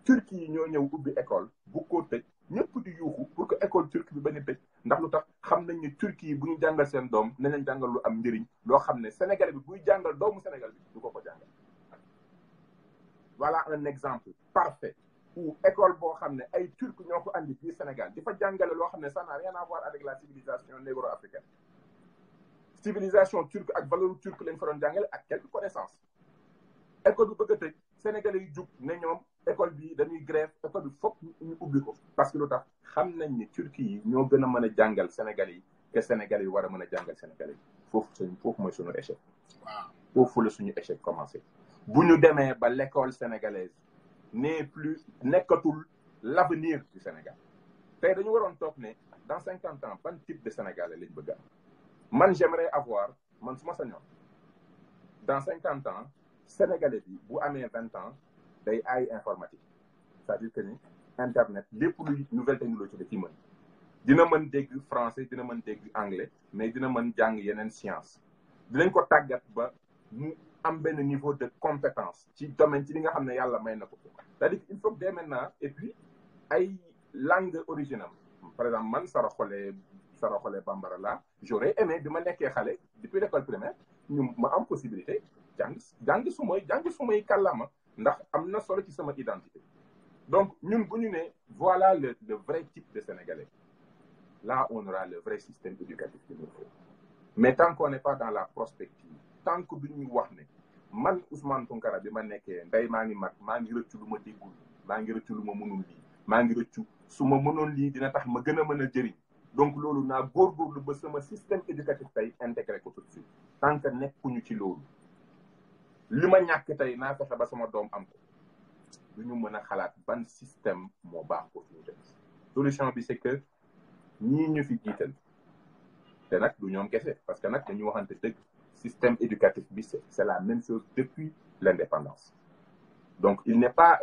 Turquie yi ñoo ñëw ubbi école bu ko tëj ñëpp di yuuxu pour que école turque bi bañ a tëj ndax lu tax xam nañ ne Turquie yi bu ñu jàngal seen doom nañ leen jàngal lu am njëriñ loo xam ne sénégalais bi buy jàngal doomu Sénégal bi du ko jàngal. Voilà un exemple parfait où école boo xam ne ay turc ñoo ko andi fii Sénégal di fa jàngale loo xam ne ça n'a rien à voir avec la civilisation négro-africaine civilisation turque ak valeur turque lañ fa doon jàngale ak quelques connaissances école bi bëgg a tëj sénégalais yi jug ne ñoom école bi dañuy grève école bi foog ñu ubbi ko parce que lu tax xam nañ ni Turquie yi ñoo gën a mën a jàngal sénégalais yi que sénégalais yi war a mën a jàngal sénégalais yi foofu mooy suñu échec waaw foofu la suñu échec commencé bu ñu demee ba l'école sénégalaise nekkatul l'avenir du Sénégal tey dañu waroon toog ne dans 50 ans ban type de sénégalais lañ bëgg a man j'aimerais avoir man su ma sañoon dans 50 ans sénégalais bi bu amee 20 ans day ay informatique c'est-à-dire que ni internet lépp luy nouvelle technologie da ci mën dina mën dégg français dina mën dégg anglais mais dina mën jàng yeneen science dinañ ko tàggat ba mu am benn niveau de compétence ci domaine ci li nga xam ne yàlla may na ko c'est-à-dire qu'il faut que dès maintenant et puis ay langue originale par exemple man Saraxole Bambara la j'aurais aimé bi ma nekkee xale depuis l'école primaire ñu ma am possibilité jàng sumay kàllaama ndax am na solo ci sama identité donc ñun bu ñu ne voilà le vrai type de Sénégalais là on aura le vrai système éducatif qu'il nous faut mais tant qu'on n'est pas dans la prospective tant que duñuy wax ne man Ousmane Tounkara bi ma nekkee ndey maa ngi mag maa ngi rëccu lu ma déggul maa ngi rëccu lu ma mënul lii maa ngi rëccu su ma mënoon lii dina tax ma gën a mën a jëriñ donc loolu naa góorgóorlu ba sama système éducatif tey intégré ko tout de suite tant que nekkuñu ci loolu li ma ñàkk tey naa fexe ba sama doom am ko du ñu mën a xalaat ban système moo baax ko suñu def solution bi c'est que ñii ñu fi jiital te nag du ñoom kese parce que nag dañu waxante dëgg système éducatif bi c'est la même chose depuis l'indépendance donc il n'est pas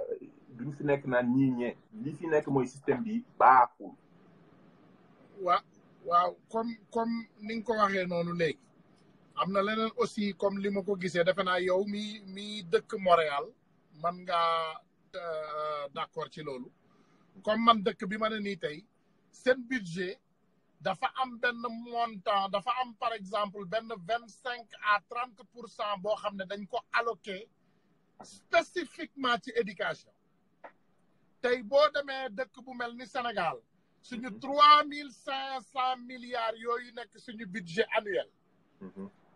duñu fi nekk naan ñii li fi nekk mooy système bi baaxul waaw comme ni nga ko waxee noonu léegi am na leneen aussi comme li ma ko gisee defe naa yow mi dëkk Montréal man ngaa d'accord ci loolu comme man dëkk bi ma ne nii tey seen budget dafa am benn montant dafa am par exemple benn 25 à 30% boo xam ne dañ ko alloqué spécifiquement ci éducation tey boo demee dëkk bu mel ni Sénégal suñu 3500 milliards yooyu nekk suñu budget annuel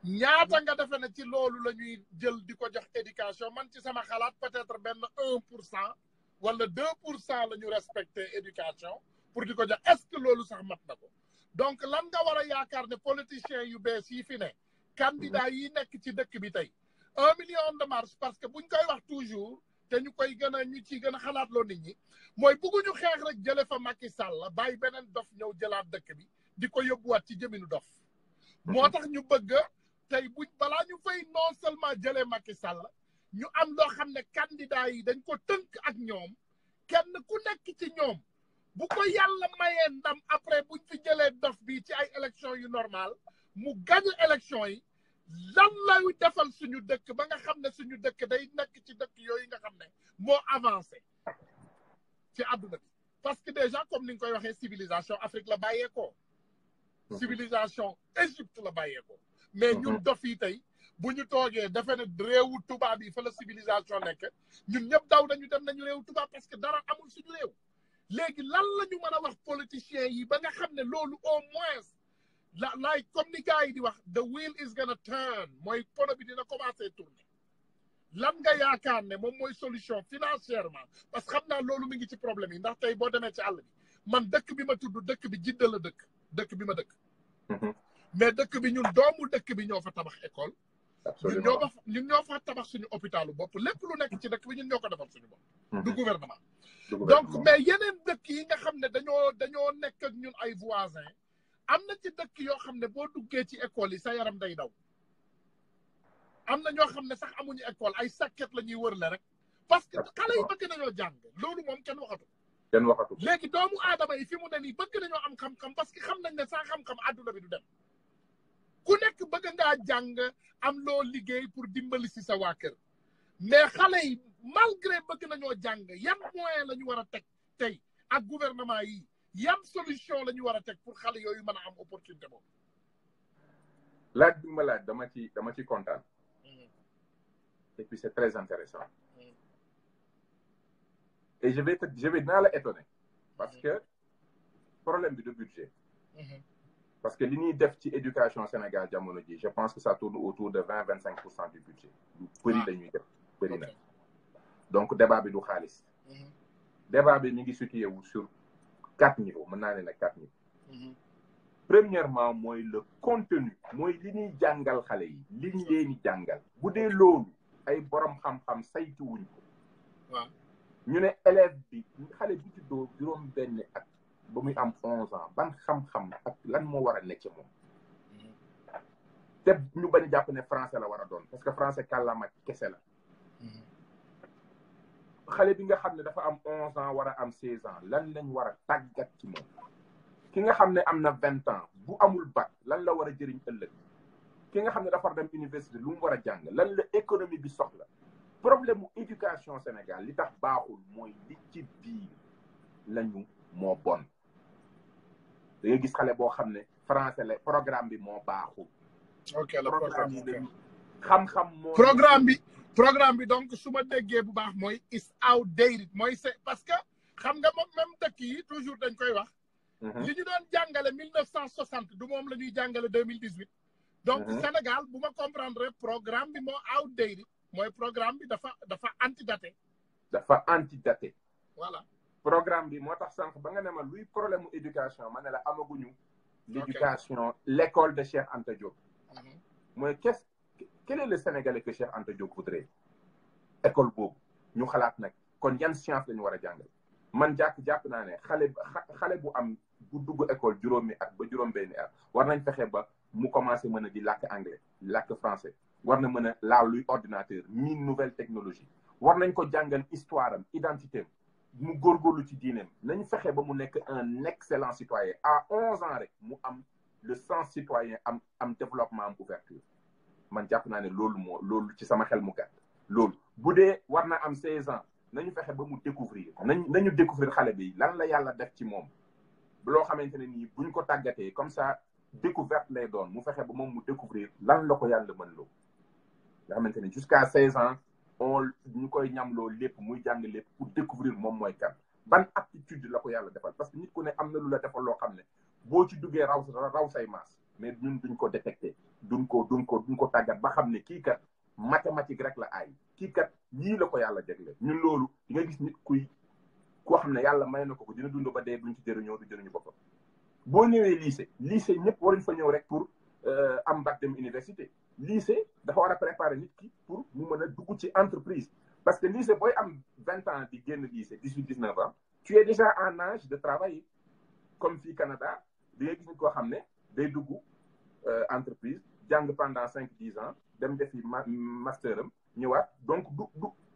ñaata nga defe ne ci loolu la ñuy jël di ko jox éducation man ci sama xalaat peut-être benn 1% wala 2% la ñu respecté éducation pour di ko jox est-ce que loolu sax mat na ko donc lan nga war a yaakaar ne politiciens yu bees yi fi ne candidat yi nekk ci dëkk bi tey 1 million de marche parce que buñ koy wax toujours te ñu koy ñu ciy gën a xalaatloo nit ñi mooy bugguñu xeex rek jële fa Macky Sall bàyyi beneen dof ñëw jëlaat dëkk bi di ko yóbbuwaat ci jëminu dof moo tax ñu bëgg tey balaa ñu fay non seulement jëlee Macky Sall ñu am loo xam ne candidat yi dañ ko tënk ak ñoom kenn ku nekk ci ñoom bu ko yàlla mayee ndam après buñ fi jëlee dof bi ci ay élections yu normal mu gagne élections yi lan lay defal suñu dëkk ba nga xam ne suñu dëkk day nekk ci dëkk yooyu nga xam ne moo avancé ci àdduna bi parce que déjà comme ni nga koy waxee civilisation Afrique la bàyyeekoo civilisation Égypte la bàyyeekoo mais ñun dof yi tey bu ñu toogee dafa ne réewu tubaab yi fa la civilisation nekk ñun ñëpp daw nañu dem nañu réewu tubaab parce que dara amul suñu réew léegi lan la ñu mën a wax politiciens yi ba nga xam ne loolu au moins like comme ni gars yi di wax the wheel is gonna turn mooy pono bi dina commencer tourner lan nga yaakaar ne moom mooy solution financièrement parce que xam naa loolu mi ngi ci problème yi ndax tey boo demee ci àll bi man dëkk bi ma tudd dëkk bi Jidda la dëkk bi ma dëkk mais dëkk bi ñun doomu dëkk bi ñoo fa tabax école ñun ñoo fa tabax suñu hôpitalu bopp lépp lu nekk ci dëkk bi ñun ñoo ko defal suñu bopp du gouvernement donc mais yeneen dëkk yi nga xam ne dañoo nekk ak ñun ay voisins am na ci dëkk yoo xam ne boo duggee ci école yi sa yaram day daw am na ñoo xam ne sax amuñu école ay sàkket la ñuy wërle rek parce que xale yi bëgg nañoo jàng loolu moom kenn waxatu léegi doomu aadama yi fi mu ne nii bëgg nañoo am xam-xam parce que xam nañ ne saa xam-xam àdduna bi du dem ku nekk bëgg ngaa jàng am loo liggéey pour dimbali si sa waa kër mais xale yi malgré bëgg nañoo jàng yan moyen la ñu war a teg tey ak gouvernement yi yan solution la ñu war a teg pour xale yooyu mën a am opportunité boobu laaj bi ma laaj dama ci kontaan et puis c'est très intéressant et je vais dinaa la étonner parce que problème bi de budget parce que li ñuy def ci éducation Sénégal jamono ji je pense que ça tourne autour de 20-25% du budget lu bëri lañuy def bëri na donc débat bi du xaalis débat bi mi ngi situé wu sur 4 niveaux mën naa ne nag 4 niveaux premièrement mooy le contenu mooy li ñuy jàngal xale yi li ñu leen di jàngal bu dee loolu ay borom xam-xam saytuwuñ ko waaw ñu ne élève bi xale bi juddoo juróom benn at ba muy am 11 ans ban xam-xam ak lan moo war a nekk ci moom te ñu bañ jàpp ne français la war a doon parce que français kàllaama kese la xale bi nga xam ne dafa am 11 ans war a am 16 ans lan lañ war a tàggat ci moom ki nga xam ne am na 20 ans bu amul bac lan la war a jëriñ ëllëg ki nga xam ne dafa dem université lu mu war a jàng lan la économie bi soxla problème mu éducation Sénégal li tax baaxul mooy li ci biir lañu moo bon da nga gis xale boo xam ne français la programme bi moo baaxul. ok le programme bi xam-xam moo. programme bi donc su ma déggee bu baax mooy is outdated mooy c'est parce que xam nga moom même dëkk yi toujours dañ koy wax. li ñu doon jàngale 1960 du moom la ñuy jàngale 2018. donc Sénégal bu ma comprendre programme bi moo outdated mooy programme bi dafa antidaté. dafa antidaté. voilà. programme bi moo tax sànq ba nga ne ma luy problème mu éducation ma ne la amaguñu. l'éducation l'école de Cheikh Anta Diop. mooy quel est le Sénégalais que Cheikh Anta Diop voudrait école boobu ñu xalaat nag kon yan science la ñu war a jàngal man jàpp naa ne xale bu am bu dugg école juróomi at ba juróom-benni at war nañ fexe ba mu commencé mën a di làkk anglais làkk français war na mën a laaw luy ordinateur mine nouvelle technologie war nañ ko jàngal histoire am identité am mu góorgóorlu ci diineem nañ fexe ba mu nekk un excellent citoyen à 11 ans rek mu am le sens citoyen am développement am ouverture man jàpp naa ne loolu ci sama xel mu gàtt loolu bu dee war na am 16 ans nañu fexe ba mu découvrir nañu découvrir xale bi lan la yàlla def ci moom loo xamante ne nii buñ ko tàggatee comme ça découverte lay doon mu fexe ba moom mu découvrir lan la ko yàlla mën loo nga xamante ne jusqu'à 16 ans ñu koy ñamloo lépp muy jàng lépp pour découvrir moom mooy kan ban aptitude la ko yàlla defal parce que nit ku ne am na lu la defal loo xam ne boo ci duggee raw say maas mais ñun duñ ko détecté duñ ko tàggat ba xam ne kii kat mathématique rek la aay kii kat lii la ko yàlla jagle ñun loolu di nga gis nit koo xam ne yàlla may na ko dina dund ba dee duñ ci jëriñoo du jëriñu boppam boo ñëwee lycée ñëpp waruñ fa ñëw rek pour am bac dem université lycée dafa war a préparer nit ki pour mu mën a dugg ci entreprise parce que lycée booy am 20 ans di génn lycée 18-19 ans tu es déjà en âge de travailler comme fii Canada di nga gis nit koo xam ne day dugg entreprise jàng pendant 5-10 ans dem defi master am ñëwaat donc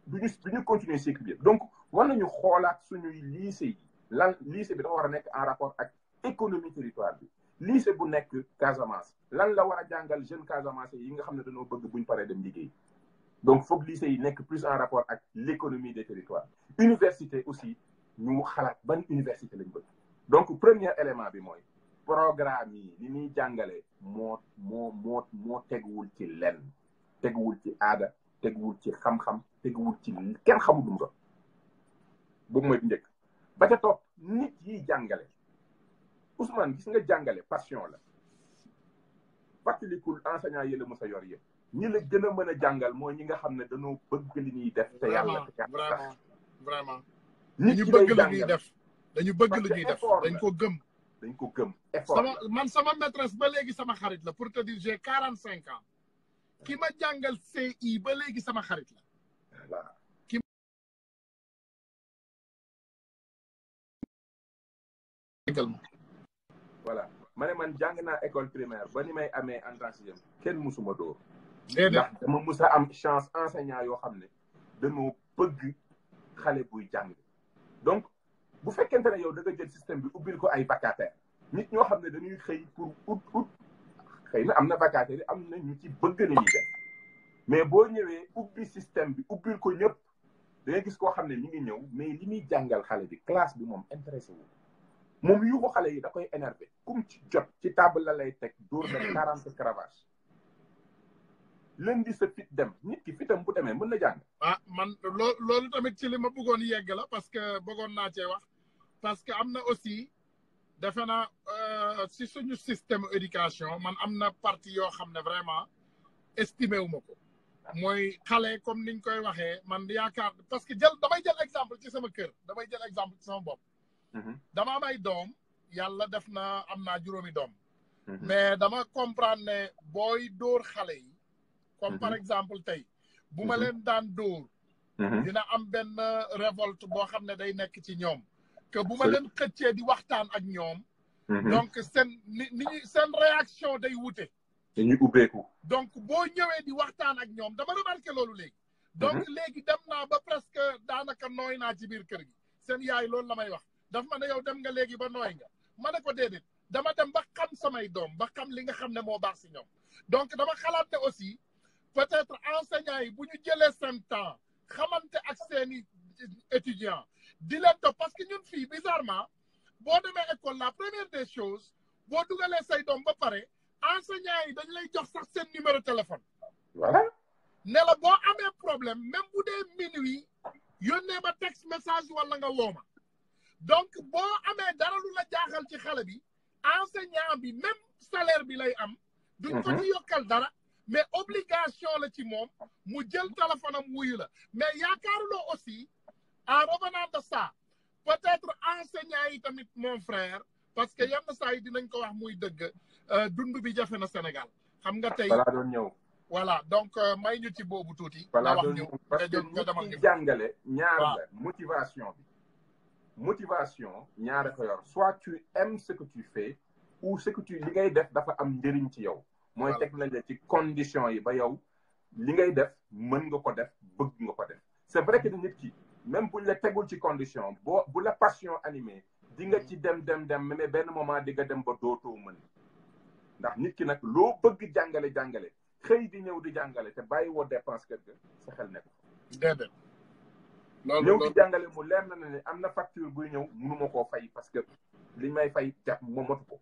duñu continuer cycle bi donc war nañu xoolaat suñuy lycée yi lycée bi dafa war a nekk en rapport ak économie territoire bi lycée bu nekk Casamance lan la war a jàngal jeune Casamance yi nga xam ne dañoo bëgg buñ paree dem liggéey donc foog lycée yi nekk plus en rapport ak l'économie des territoires université aussi ñu xalaat ban université lañ bëgg donc premier élément bi mooy programme yi li ñuy jàngale moo teguwul ci lenn teguwul ci aada teguwul ci xam-xam teguwul ci kenn xamul lu mu doon boobu mooy bu njëkk ba ca topp nit yiy jàngale Ousmane gis nga jàngale passion la fàttalikul enseignant yi la mos a yor yëpp ñi la gën a mën a jàngal mooy ñi nga xam ne dañoo bëgg li ñuy def te yàlla vraiment nit ñu ñi bëgg lay li ñuy jàngal def dañu bëgg li ñuy def dañ ko gëm dañ ko gëm effort sama maîtresse ba léegi sama xarit la pour te dire j'ai 45 ans ki ma jàngal CI ba léegi sama xarit la voilà voilà ma ne man jàng naa école primaire ba ni may amee en tant que kenn musuma dóor ndax dama mus a am chance enseignant yoo xam ne dañoo bëgg xale buy jàng donc bu fekkente ne yow da nga jël système bi ubbil ko ay vacataires nit ñoo xam ne dañuy xëy pour ut xëy na am na vacataires yi am na ñu ci bëgg na ñuy def mais boo ñëwee ubbi système bi ubbil ko ñëpp da ngay gis koo xam ne mi ngi ñëw mais li muy jàngal xale bi classe bi moom intéressé wu moom yu ko xale yi da koy énervé kum ci jot ci table la lay teg dóor la 40 cravache lundi sa fit dem nit ki fitam bu demee mën na jàng man loolu tamit ci li ma bëggoon yegg la parce que bëggoon naa cee wax parce que am na aussi defe naa si suñu système éducation man am na partie yoo xam ne vraiment estimé wu ma ko mooy xale comme niñ koy waxee man yaakaar parce que damay jël exemple ci sama kër damay jël exemple ci sama bopp dama am ay doom yàlla def na am naa juróomi doom mais dama comprendre ne booy dóor xale yi comme par exemple tey bu ma leen daan dóor dina am benn révolte boo xam ne day nekk ci ñoom que bu ma leen xëccee di waxtaan ak ñoom donc seen réaction day wute dañuy ubbeeku donc boo ñëwee di waxtaan ak ñoom dama remarqué loolu léegi donc léegi dem naa ba presque daanaka nooy naa ci biir kër gi seen yaay loolu la may wax daf ma ne yow dem nga léegi ba nooy nga ma ne ko déedéet dama dem ba xam samay doom ba xam li nga xam ne moo baax si ñoom donc dama xalaat ne aussi peut-être enseignants yi bu ñu jëlee seen temps xamante ak seeni étudiants di leen topp parce que ñun fii bizarrement boo demee école la première des choses boo dugalee say doom ba pare enseignants yi dañ lay jox sax seen numéro téléphone voilà ne la boo amee problème même bu dee minuit yónnee ma texte message wala nga woo ma donc boo amee dara lu la jaaxal ci xale bi enseignant bi même salaire bi lay am duñ ko ci yokkal dara mais obligation la ci moom mu jël téléphone am wuyu la mais yaakaaruloo aussi en revenant de ça peut-être enseignant yi tamit mon frère parce que yenn saa yi dinañ ko wax muy dëgg dund bi jafe na Sénégal xam nga tey balaa doon ñëw voilà donc may ñu ci boobu tuuti balaa nga wax doon ñu ñëw parce que demal ñi ñu jàngale ñaar la motivation ñaar ko yor soit tu aimes ce que tu fais ou ce que li ngay def dafa am njëriñ ci yow mooy teg nañ la ci condition yi ba yow li ngay def mën nga ko def bëgg nga ko def c'est vrai que nit ki même buñ la tegul ci condition bu la passion animée di nga ci dem mais benn moment di nga dem ba dootoo mën ndax nit ki nag loo bëgg jàngale xëy di ñëw di jàngale te bàyyi woo dépense kër ga sa xel nekk déedéet ñëw di jàngale mu leer na ne am na facture buy ñëw mënuma koo fay parce que li may fay jàpp moo motu ko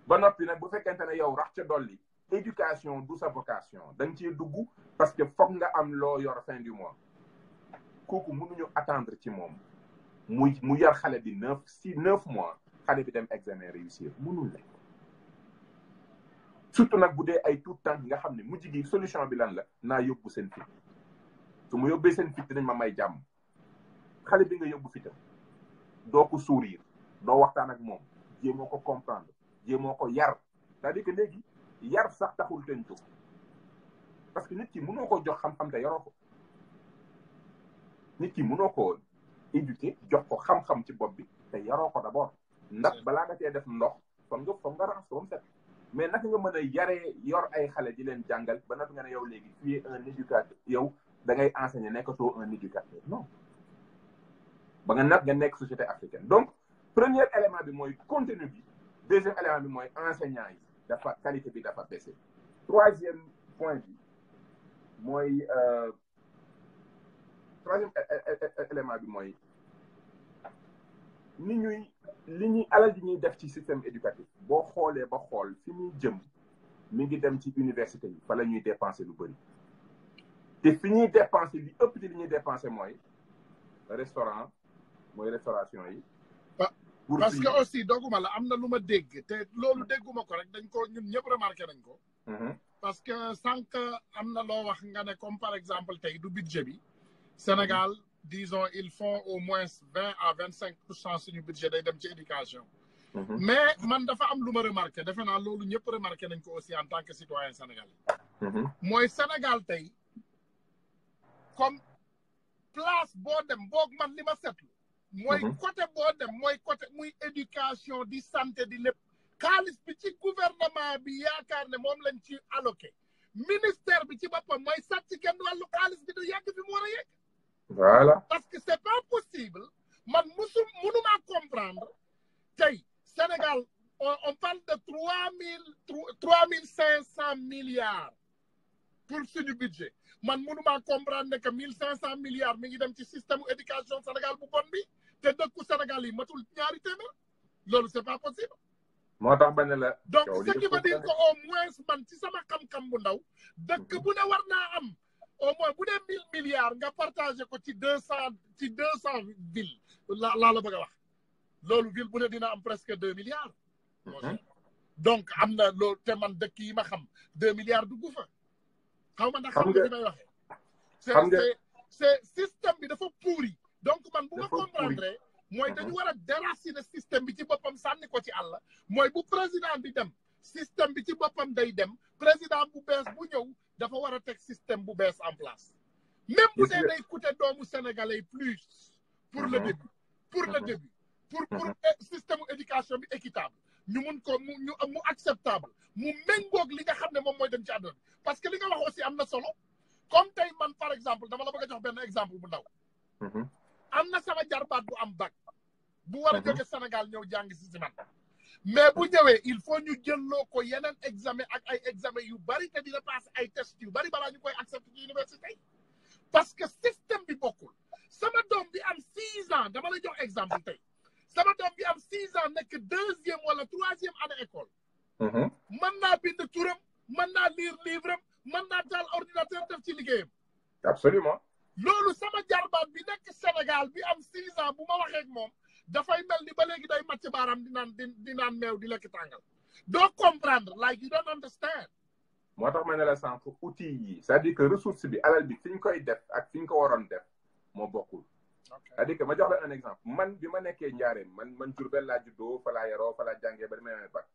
ba noppi nag bu fekkente ne yow rax ca dolli éducation du sa vocation da nga ciy dugg parce que foog nga am loo yor fin du mois kooku mënuñu attendre ci moom mu yar xale bi 9 mois xale bi dem examen réussir mënul nekk surtout nag bu dee ay tout temps nga xam ne mujj gi solution bi lan la naa yóbbu seen fit su ma yóbbee seen fit dinañ ma may jàmm xale bi nga yóbbu fitam doo ko sourire doo waxtaan ak moom jéemoo ko comprendre jéemoo ko yar c'est-à-dire que léegi yar sax taxul teen jóg parce que nit ki mënoo ko jox xam-xam te yaroo ko nit ki mënoo ko éduquer jox ko xam-xam ci bopp bi te yaroo ko d'abord ndax balaa nga cee def ndox foog nga raxas ko ba mu set mais naka nga mën a yaree yor ay xale di leen jàngal ba naka nga ne yow léegi tu es un éducateur yow da ngay enseigner nekkatoo un éducateur non ba nga nag nga nekk société africaine donc premier élément bi mooy contenu bi deuxième élément bi mooy enseignant yi dafa qualité bi dafa baissé. troisième point bi mooy troisième élément bi mooy li ñuy alal di ñuy def ci système éducatif boo xoolee ba xool fi ñuy jëm mi ngi dem ci université yi fa la ñuy dépenser lu bëri te fi ñuy dépenser li ëpp ci li ñuy dépenser mooy restaurant mooy restauration yi. parce que aussi doguma la am na lu ma dégg te loolu dégguma ko rek dañ ko ñun ñëpp remarqué nañ ko. parce que sànq am na loo wax nga ne comme par exemple tey du budget bi Sénégal disons ils font au moins 20 à 25% suñu budget day dem ci éducation. mais man dafa am lu ma remarqué defe naa loolu ñëpp remarqué nañ ko aussi en tant que citoyen sénégalais. mooy Sénégal tey comme place boo dem boog man li ma seetlu. mooy côté boo dem mooy côté muy éducation di santé di lépp xaalis bi ci gouvernement bi yaakaar ne moom lañ ci alloqué ministère bi ci boppam mooy sàcc genn wàllu xaalis bi du yegg fi mu war a yegg. voilà parce que c'est pas possible man mënumaa comprendre tey Sénégal on parle de 3500 milliards pour suñu budget man mënumaa comprendre ne que 1500 milliards mi ngi dem ci système éducation Sénégal bu bon bi te dëkku Sénégal yi matul ñaari téeméer loolu c'est pas possible. moo tax ba ne la. donc ce qui veut dire que au moins man ci sama xam-xam bu ndaw dëkk bu ne war naa am au moins bu dee 1000 milliards nga partagé ko ci 200 villes laa la bëgg a wax loolu ville bu ne dina am presque 2 milliards. donc am na loolu te man dëkk yi ma xam 2 milliards dugg fa. xaw ma ndax xam nga li may waxee. c'est système bi dafa pourri. donc man bu ma comprendre mooy dañu war a déraciner système bi ci boppam sànni ko ci àll mooy bu président bi dem système bi ci boppam day dem président bu bees bu ñëw dafa war a teg système bu bees en place. même bu dee day coûter doomu sénégalais plus pour le début pour système éducation bi équitable ñu mun ko mu acceptable mu méngoog li nga xam ne moom mooy dem ci àdduna bi parce que li nga wax aussi am na solo comme tey man par exemple dama la bëgg a jox benn exemple bu ndaw. am na sama jarbaat bu am bac bu war a jóge Sénégal ñëw jàng si man mais bu ñëwee il faut ñu jëlloo ko yeneen examen ak ay examen yu bari te dina passé ay test yu bari balaa ñu koy accepté ci université yi parce que système bi bokkul sama doom bi am 6 ans dama la jox exemple tey sama doom bi am 6 ans nekk 2e wala 3e année école. mën naa bind turam mën naa lire livre am mën naa taal ordinateur def ci liggéeyam. absolument. loolu sama jarbaat bi nekk Sénégal bi am 6 ans bu ma waxee ak moom dafay mel ni ba léegi day màcc baaraam di naan meew di lekk tàngal doo comprendre like you don't understand. moo tax ma ne la sànq outil yi c'est-à-dire que ressource bi alal bi fi ñu koy def ak fi ñu ko waroon def moo bokkul. c'est-à-dire que ma jox la un exemple man bi ma nekkee Njaareem man Diourbel laa juddoo fa laa yaroo fa laa jàngee ba damay amee bac.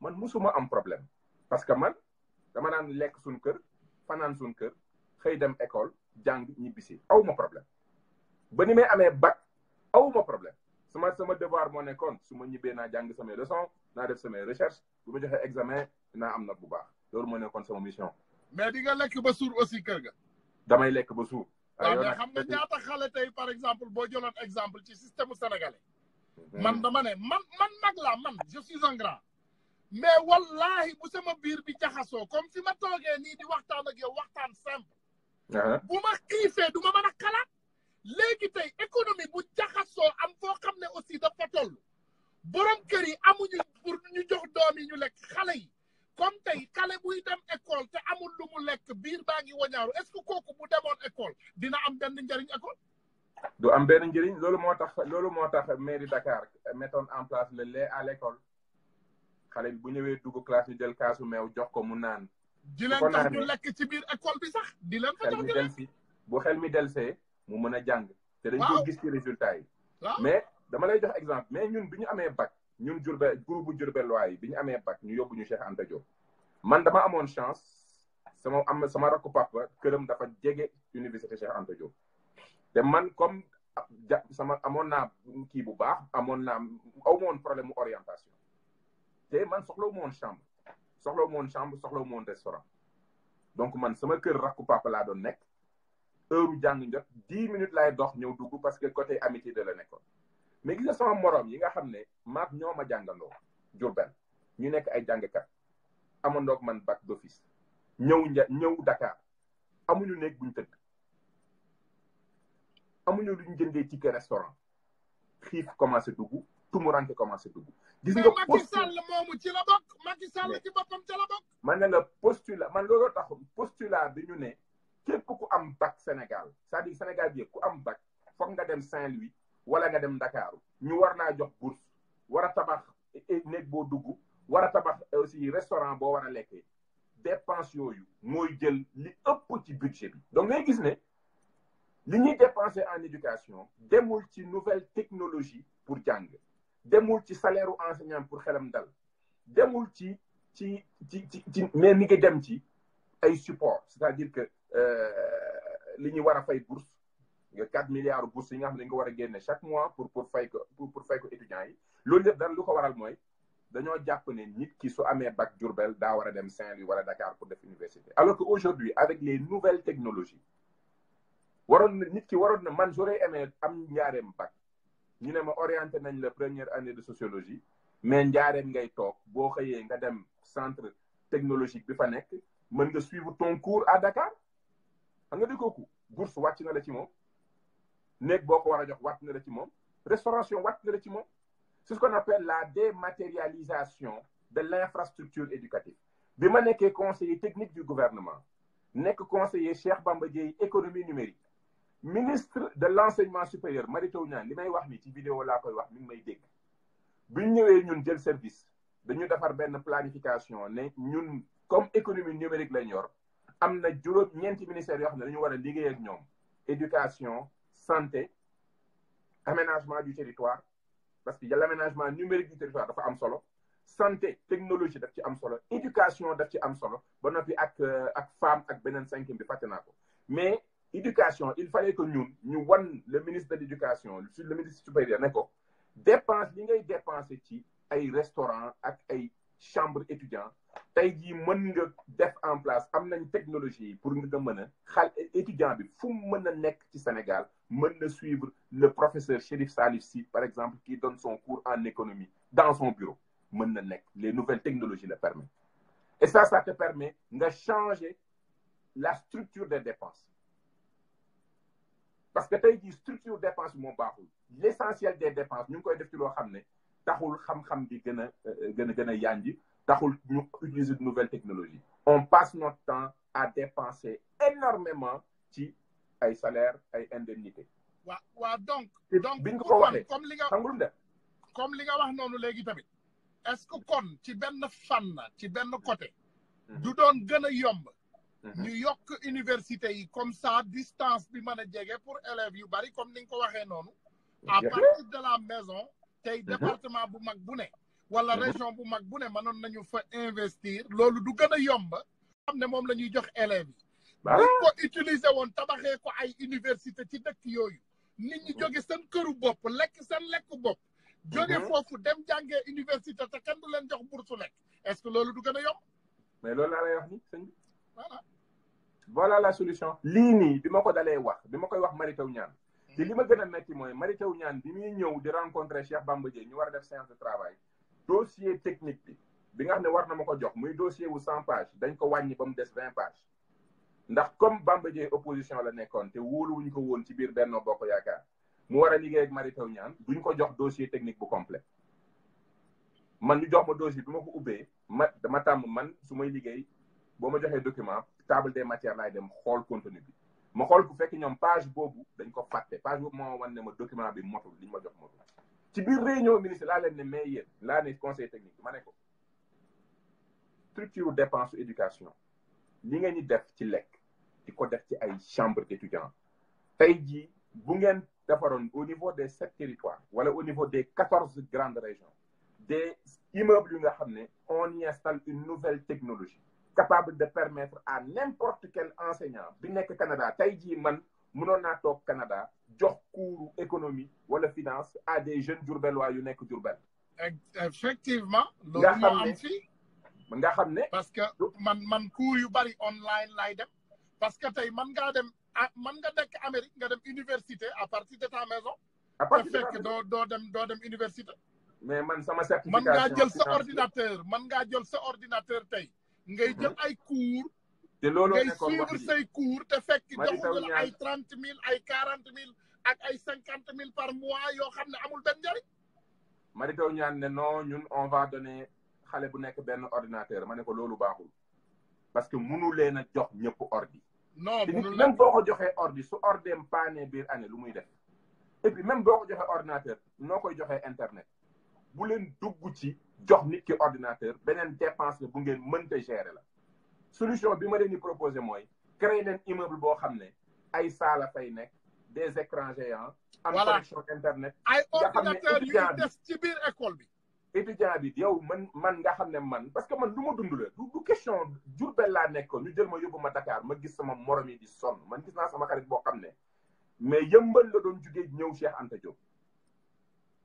man musuma am problème parce que man dama naan lekk suñ kër fanaan suñ kër xëy dem école jàng ñibbisi awuma problème ba ni may amee bac awuma problème sama devoir moo nekkoon su ma ñibbee naa jàng samay leçon naa def samay recherche bu ma joxee examen naa am na bu baax loolu moo nekkoon sama mission. mais di nga lekk ba suur aussi kër ga. damay lekk ba suur. waaw mais xam nga ñaata xale tey par exemple boo jëloon exemple ci système sénégalais. man dama ne man mag laa man je suis un grand. mais wallahi bu sama biir bi jaxasoo comme fi ma toogee nii di waxtaan ak yow waxtaan simple. bu ma xiifee du ma mën a xalaat. léegi tey économie bu jaxasoo am foo xam ne aussi dafa toll. borom kër yi amuñu pour ñu jox doom yi ñu lekk xale yi. comme tey xale buy dem école te amul lu mu lekk biir baa ngi wañaaru est-ce que kooku bu demoon école dina am benn njëriñ école. du am benn njëriñ loolu moo tax mairie Dakar mettoon en place le lait à l'école xale bi bu ñëwee dugg classe ñu jël kaasu meew jox ko mu naan. di leen tax ñu lekk ci biir école bi sax di leen fa jox delsi bu xel mi delsee mu mën a jàng. te dañ ko gis ci résultat yi. mais dama lay jox exemple mais ñun bi ñu amee bac. ñun Diourbel groupe bu Diourbellois yi bi ñu amee bac ñu yóbbu ñu Cheikh Anta Diop man dama amoon chance sama rakku papa këram dafa jege université Cheikh Anta Diop te man comme amoon naa kii bu baax aw ma woon problème mu orientation te man soxlawu ma woon chambre soxlawu ma woon restaurant donc man sama kër rakku papa laa doon nekk heure jàng jot 10 minutes laay dox ñëw dugg parce que côté amitié de la nekkoon mais gis nga sama morom yi nga xam ne maag ñoo ma jàngandoo Diourbel ñu nekk ay jàngkat amandoog man bac d'office ñëw Dakar amuñu nekk buñ tëdd amuñu luñ jëndee ticket restaurant xiif commencé dugg tumuranke commencé dugg gis nga Macky Sall moomu ci la bokk Macky Sall ci boppam ci la bokk man ne la postulat man looloo tax postulat bi ñu ne képp ku am bac Sénégal c'est-à-dire Sénégal bi ku am bac foog nga dem Saint-Louis wala nga dem Dakar ñu war naa jox bourse war a tabax néeg boo dugg war a tabax aussi restaurant boo war a lekkee dépense yooyu mooy jël li ëpp ci budget bi donc ngay gis ne li ñuy dépenser en éducation demul ci nouvelle technologie pour jàng demul ci salaire u enseignant pour xelam dal demul ci mais mi ngi dem ci ay support c'est-à-dire que li ñuy war a fay bourse nga 4 milliards bourse yi nga xam ne dañ ko war a génne chaque mois pour fay ko étudiants yi loolu lépp dara lu ko waral mooy dañoo jàpp ne nit ki su amee bac Diourbel daa war a dem Saint-Louis wala Dakar pour def université alors que aujourd'hui avec les nouvelles technologies waroon na nit ki waroon na man j'aurais aimé am njaareem bac ñu ne ma orienté nañ la première année de sociologie mais njaareem ngay toog boo xëyee nga dem centre technologique bi fa nekk mën nga suivre ton cours à Dakar xam nga di kooku bourse wàcc na la ci moom néeg boo ko war a jox wàcc na la ci moom restauration wàcc na la ci moom c'est ce qu'on appelle la dématérialisation de l'infrastructure éducative bi ma nekkee conseiller technique du gouvernement nekk conseiller Cheikh Bamba Dièye économie numérique ministre de l'enseignement supérieur Mary Teuw Niane li may wax ni ci vidéo laa koy wax mi ngi may dégg bu ñu ñëwee ñun jël service dañu defar benn planification ne ñun comme économie numérique lañ yor am na ñeenti ministères yoo xam ne dañu war a liggéey ak ñoom éducation santé aménagement du territoire parce que l'aménagement numérique du territoire dafa am solo santé technologie daf ci am solo éducation daf ci am solo ba noppi ak femme ak beneen cinquième bi fàtte naa ko mais éducation il fallait que ñun ñu wan le ministre de l'éducation le ministre supérieur ne ko dépense li ngay dépenser ci ay restaurant ak ay chambre étudiant tey jii mën nga def en place am nañ technologie yi pour nga mën a étudiant bi fu mu mën a nekk ci Sénégal mën na suivre le professeur Chérif Salif Sy par exemple qui donne son cours en économie dans son bureau mën na nekk les nouvelles technologies le permettent et ça te permet nga changer la structure des dépenses parce que tey jii structure dépense bi moo baaxul l'essentiel des dépenses ñu ngi koy def ci loo xam ne taxul xam-xam bi gën a yanji taxul ñu utiliser de nouvelles technologies on passe notre temps à dépenser énormément ci ay salaires ay indemnités. waaw donc biñ ko waxee comme li nga xangul def comme li nga wax noonu léegi tamit est-ce que kon ci benn fànn ci benn côté du doon gën a yomb ñu yokk université yi comme ça distance bi mën a jege pour élèves yu bari comme ni nga ko waxee noonu à partir de la maison tey département bu mag bu ne wala région bu mag bu ne mënoon nañu fa investir loolu du gën a yomb xam ne moom la ñuy jox élèves yi buñ ko utiliser woon tabaxee ko ay université ci dëkk yooyu nit ñi jóge seen këru bopp lekk seen lekku bopp jóge foofu dem jàngee université te kenn du leen jox bourse lekk est-ce que loolu du gën a yomb mais loolu laa lay wax ni sëñ bi voilà la solution lii nii bi ma ko dalee wax bi ma koy wax Mary Teuw Niane te li ma gën a metti mooy Mary Teuw Niane bi muy ñëw di rencontrer Cheikh Bamba Dièye ñu war a def séance de travail dossier technique bi nga xam ne war na ma ko jox muy dossier wu 100 pages dañ ko wàññi ba mu des 20 pages ndax comme Bamba Dièye opposition la nekkoon te wóoluwuñ ko woon ci biir Benno Bokk Yaakaar mu war a liggéey ak Mary Teuw Niane duñ ko jox dossier technique bu complet man ñu jox ma dossier bi ma ko ubbee dama tàmm man su may liggéey boo ma joxee document table des matières laay dem xool contenu bi ma xool ku fekk ñoom page boobu dañ ko fàtte page boobu moo wan ne ma document bi motul li ñu ma jox motul ci biir réunion ministre laa leen ne mais yéen laa ne conseil technique bi ma ne ko structure dépense éducation li ngeen di def ci lekk di ko def ci ay chambre d'étudiants tey jii bu ngeen defaroon au niveau des 7 territoires wala au niveau des 14 grandes régions des immeubles yu nga xam ne on y installe une nouvelle technologie capable de permettre à n'importe quel enseignant bi nekk Canada tey jii man mënoon naa toog Canada jox cours économie wala finance à des jeunes Diourbellois yu nekk Diourbel. effectivement. loolu moo am fii nga xam ne. parce que man cours yu bari online lay dem parce que tey man nga nekk Amérique nga dem université à partir de ta maison. à partir de fekk doo dem université. mais man sama man ngaa certification jël sa ordinateur man ngaa jël sa ordinateur tey ngay jël ay cours te looloo ngay nekkoon wax suivre say cours te fekk Mary Teuw joxuñu la ay Niane 30 000 ay 40 000 ak ay 50 000 par mois yoo xam ne amul benn njëriñ. Mary Teuw Niane ne non ñun on va donner xale bu nekk benn ordinateur ma ne ko loolu baaxul parce que mënu leen a jox ñëpp ordi. non mënul même boo ko joxee ordi su ordeem paane biir année lu muy def et puis même boo ko joxee ordinateur noo koy joxee internet bu leen dugg ci jox nit ki ordinateur beneen dépense la bu ngeen mënta gérer la solution bi ma leen di proposé mooy créer leen immeuble boo xam ne ay saala fay nekk des écrans géants am connexion internet ay ordinateur yuy def ci biir école bi étudiant bi yow man nga xam ne man parce que man lu ma dund la du question Diourbel laa nekkoon ñu jël ma yóbbu ma Dakar ma gis sama morom yi di sonn man gis naa sama xarit boo xam ne mais yëmbal la doon jugee ñëw Cheikh Anta Diop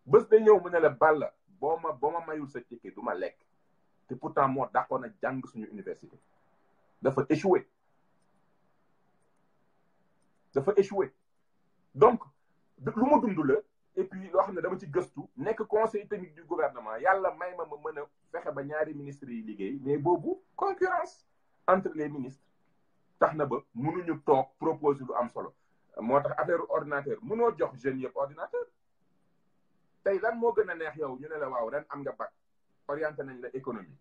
bés da ñëw mu ne la Balla boo ma mayul sa ticket du ma lekk te pourtant moo dàqoon a jàng suñu université dafa échoué donc lu ma dund la et puis loo xam ne dama ci gëstu nekk conseil technique du gouvernement yàlla may ma mën a fexe ba ñaari ministres yi liggéey mais boobu concurrence entre les ministres tax na ba mënuñu toog proposer lu am solo moo tax affaire ordinateur mënoo jox jeunes yëpp ordinateur tey lan moo gën a neex yow ñu ne la waaw ren am nga bac orienté nañ la économie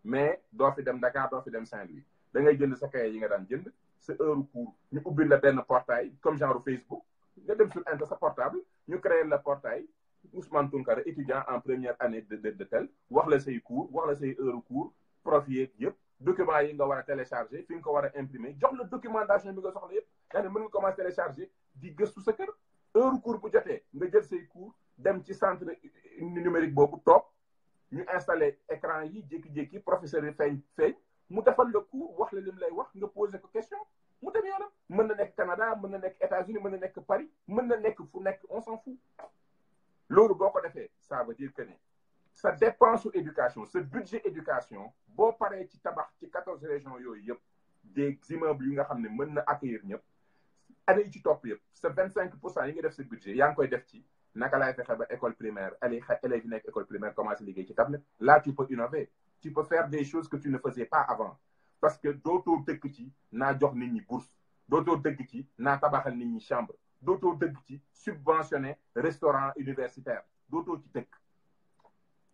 mais doo fi dem Dakar doo fi dem Saint-Louis da ngay jënd sa cahier yi nga daan jënd sa heure cours ñu ubbil la benn portail comme genre Facebook nga dem sur Inter sa portable ñu créer la portail Ousmane Tounkara étudiant en première année de tel wax la say cours wax la say heure cours prof yeeg yëpp documents yi nga war a télécharger fi nga ko war a imprimer jox la documentation bi nga soxla yëpp yaa ne mën nga commencer télécharger di gëstu sa kër heure cours bu jotee nga jël say cours dem ci centre numérique boobu toog ñu installé écran yi jékki-jékki professeur yi feeñ mu defal la cours wax la lim lay wax nga poser ko question mu dem yoonam mën na nekk Canada mën na nekk États-Unis mën na nekk Paris mën na nekk fu nekk on s'en fout loolu boo ko defee ça veut dire que ne sa dépense su éducation sa budget éducation boo paree ci tabax ci 14 régions yooyu yëpp des immeubles yi nga xam ne mën na accueillir ñëpp année yi ci topp yëpp sa 25% yi nga def sa budget yaa ngi koy def ci naka laay fexe ba école primaire élèves yi nekk école primaire commencé liggéey ci tablette là tu peux innover tu peux faire des choses que tu ne faisais pas avant parce que dootoo dëkk ci naa jox nit ñi bourse dootoo dëkk ci naa tabaxal nit ñi chambre dootoo dëkk ci subventionné restaurant universitaire dootoo ci dëkk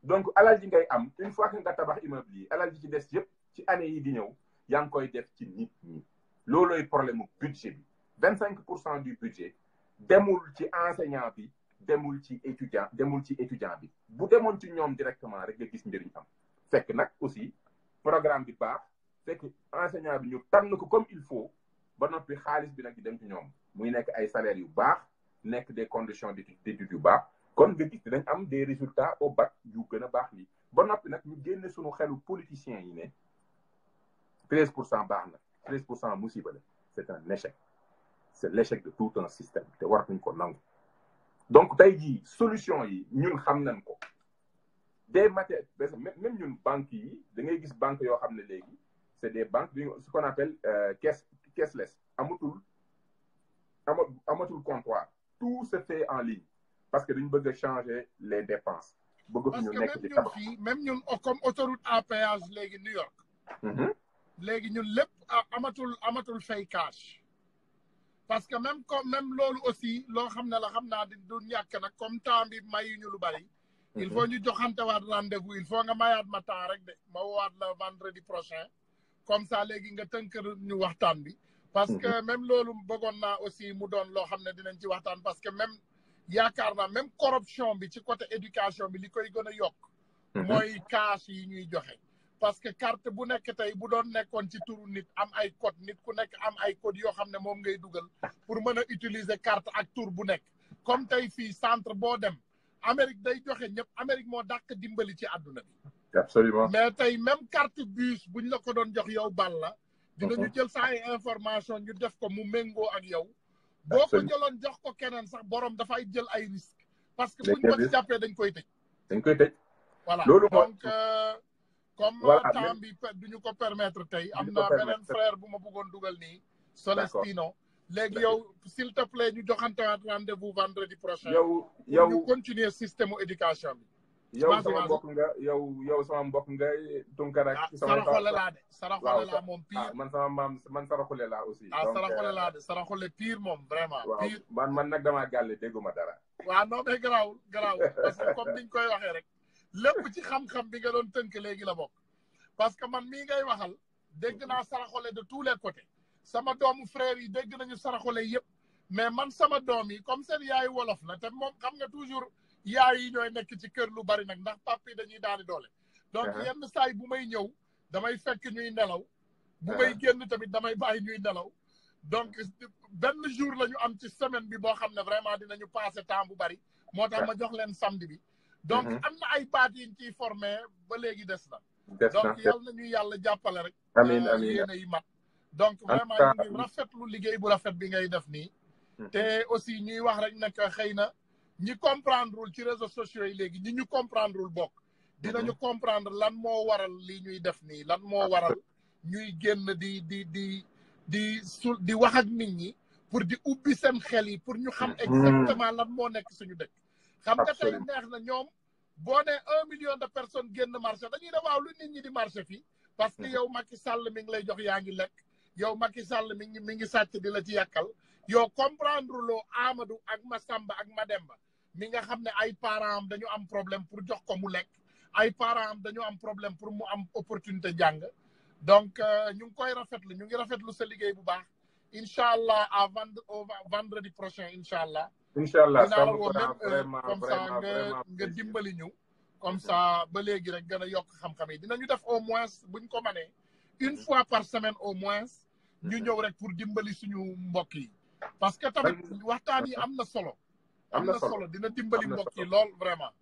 donc alal ji ngay am une fois que nga tabax immeuble yi alal ji ci des yëpp ci année yi di ñëw yaa ngi koy def ci nit ñi loolooy problème mu budget bi 25% du budget demul ci enseignant bi demul ci étudiant bi bu demoon ci ñoom directement rek nga gis njëriñ am fekk nag aussi programme bi baax fekk enseignant bi ñu tànn ko comme il faut ba noppi xaalis bi nag di dem ci ñoom muy nekk ay salaires yu baax nekk des conditions d'études yu baax kon nga gis dinañ am des résultats au bac yu gën a baax lii ba noppi nag ñu génne suñu xelu politiciens yi ne 13% baax na 13% musiba la c'est un échec c'est l'échec de tout un système te war nañ ko nangu donc tey jii solution yi ñun xam nañ ko des matières même ñun banques yi da ngay gis banque yoo xam ne léegi c'est des banques ce qu'on appelle cashless amatul comptoir tout se fait en ligne parce que dañu bëgg a changer les dépenses bëgg ñu nekk ci tabax même ñun comme autoroute à péage léegi New York léegi ñun lépp amatul fay cash parce que même loolu aussi loo xam ne la xam naa du ñàkk nag comme temps bi mayu ñu lu bari il faut ñu joxantewaat rendez-vous il faut nga mayaat ma temps rek de ma woowaat la vendredi prochain comme ça léegi nga tënk ñu waxtaan bi parce que même loolu bëggoon naa aussi mu doon loo xam ne dinañ ci waxtaan parce que même yaakaar naa même corruption bi ci côté éducation bi li koy gën a yokk mooy cash yi ñuy joxe parce que carte bu nekk tey bu doon nekkoon ci turu nit am ay code nit ku nekk am ay code yoo xam ne moom ngay dugal pour mën a utiliser carte ak tur bu nekk comme tey fii centre boo dem Amérique day joxe ñëpp Amérique moo dàq dimbali ci àdduna bi absolument mais tey même carte bus buñ la ko doon jox yow Balla dinañu jël sa ay information ñu def ko mu méngoo ak yow boo ko jëloon jox ko keneen sax borom dafay jël ay risques parce que buñ ko jàppee dañ koy tëj voilà donc comme temps bi duñu ko permettre tey am na beneen frère bu ma bëggoon dugal nii Celestino léegi yow s'il te plaît ñu joxantewaat rendez-vous vendredi prochain yow ñu continuer système éducation bi yow sama mbokk nga yow sama mbokk nga Tunkara ak saraxole laa de saraxole laa moom pire man sama maam man saraxole laa aussi saraxole laa de saraxole pire moom vraiment pire man nag damaa gàlle dégguma dara waaw non mais garaawul parce que comme niñ koy waxee rek lépp ci xam-xam bi nga doon tënk léegi la bokk parce que man mii ngay waxal dégg naa saraxole de tous les côtés sama doomu frère yi dégg nañu saraxole yëpp mais man sama doom yi comme seen yaay wolof la te moom xam nga toujours yaay yi ñooy nekk ci kër lu bari nag ndax papi yi dañuy daani doole donc yenn saay bu may ñëw damay fekk ñuy nelaw bu may génn tamit damay bàyyi ñuy nelaw donc benn jour la ñu am ci semaine bi boo xam ne vraiment dinañu passé temps bu bari moo tax ma jox leen samedi bi donc am na ay baat yiñ ciy formé ba léegi des na donc yal na ñuy yàlla jàppale rek amiin yéene yi mat donc vraiment ñu ngi rafetlu liggéey bu rafet bi ngay def nii te aussi ñuy wax rek nag xëy na ñi comprendrewul ci réseaux sociaux yi léegi ñi ñu comprendrewul bokk dinañu comprendre lan moo waral lii ñuy def nii lan moo waral ñuy génn di wax ak nit ñi pour di ubbi seen xel yi pour ñu xam exactement lan moo nekk suñu dëkk xam nga tey neex na ñoom boo ne 1 million de personnes génn marché dañuy ne waaw lu nit ñi di marché fii parce que yow Macky Sall mi ngi lay jox yaa ngi lekk yow Macky Sall mi ngi sàcc di la ci yàkkal yow comprendre loo Amadou ak Massamba ak Mademba mi nga xam ne ay parents am dañu am problème pour jox ko mu lekk ay parents am dañu am problème pour mu am opportunité jàng donc ñu ngi koy rafetlu ñu ngi rafetlu sa liggéey bu baax incha allah au vendredi prochain incha allah. incha allah dinaa la woo même comme ça nga dimbali ñu. comme ça ba léegi rek gën a yokk xam-xam yi dinañu def au moins buñ ko mënee une fois par semaine au moins ñu ñëw rek pour dimbali suñu mbokk yi. parce que tamit waxtaan yi am na solo. am na solo dina dimbali mbokk yi lool vraiment.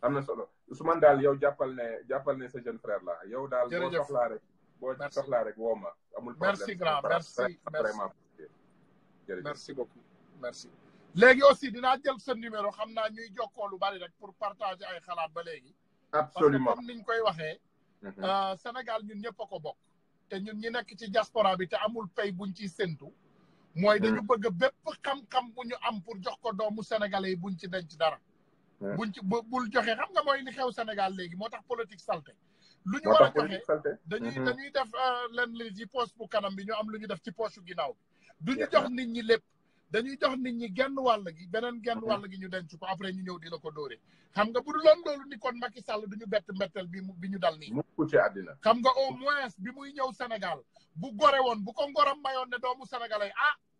am na solo Ousmane daal yow jàppal ne sa jeune frère la yow daal boo soxlaa rek boo soxlaa rek woo ma amul problème. merci grand merci vraiment merci beaucoup merci. léegi aussi dinaa jël sa numéro xam naa ñuy jokkoo lu bari rek pour partager ay xalaat ba léegi. absolument parce que comme niñ koy waxee. Sénégal ñun ñëpp a ko bokk. te ñun ñi nekk ci diaspora bi te amul pay buñ ciy séntu. mooy dañu bëgg bépp xam-xam bu ñu am pour jox ko doomu sénégalais yi buñ ci denc dara. buñ ci bul joxe xam nga mooy li xew Sénégal léegi moo tax politique salté. lu ñu war a joxe dañuy def leen li ci poche bu kanam bi ñu am lu ñu def ci poche bu ginnaaw bi. du ñu jox nit ñi lépp. dañuy jox nit ñi genn wàll gi beneen genn wàll gi ñu denc ko après ñu ñëw di la ko dóore xam nga bu du loolu ni kon Macky Sall du ñu bett mbetteel bi ñu dal nii. mu ci àddina. xam nga au moins bi muy ñëw Sénégal bu gore woon bu ko ngoram mayoon ne doomu sénégalais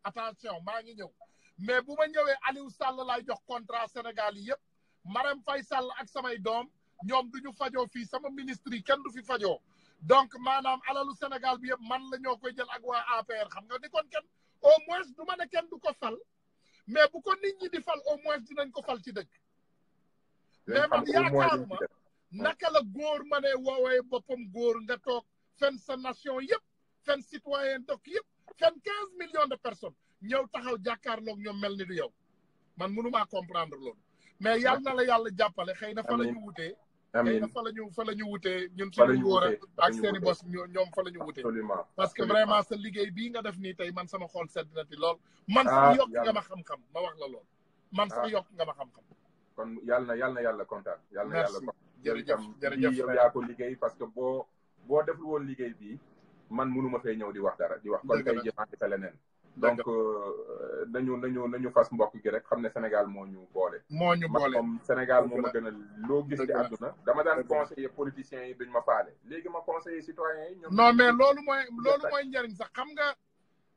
attention maa ngi ñëw mais bu ma ñëwee Aliou Sall laay jox contrat Sénégal yi yëpp Marème Faye Sall ak samay doom ñoom du ñu fajoo fii sama ministre yi kenn du fi fajoo donc maanaam alalu Sénégal bi yëpp man la ñoo koy jël ak waa APR xam nga ni kon kenn au moins du ma ne kenn du ko fal mais bu ko nit ñi di fal au moins dinañ ko fal ci dëkk mais man yaakaaruma naka la góor ma ne woowee boppam góor nga toog fen sa nation yëpp fen citoyen dëkk yëpp fen 15 millions de personnes ñëw taxaw jàkkaarloog ñoom mel ni du yow man mënumaa comprendre loolu mais yàlla na la yàlla jàppale xëy na fa la ñu wutee xëy na fa la ñu wutee ñun suñu góor ak seeni bos ñoom fa la ñu wutee parce que vraiment sa liggéey bii nga def nii tey man sama xol sedd na ti lool man sax yokk nga ma xam-xam ma wax la lool man sax yokk nga ma xam-xam kon yàlla na yàlla kontaan yàlla na yàlla jërëjëf yow yaa ko liggéey parce que boo deful woon liggéey bii man mënuma fay ñëw di wax dara di wax kon tey jëmaati fa leneen donc nañu fas mbokk gi rek xam ne Sénégal moo ñu boole moom Sénégal moo ma gën a loo gis ci àdduna dama daan conseiller politiciens yi duñ ma faale léegi ma conseiller citoyens yi ñoom non mais loolu mooy njëriñ sax xam nga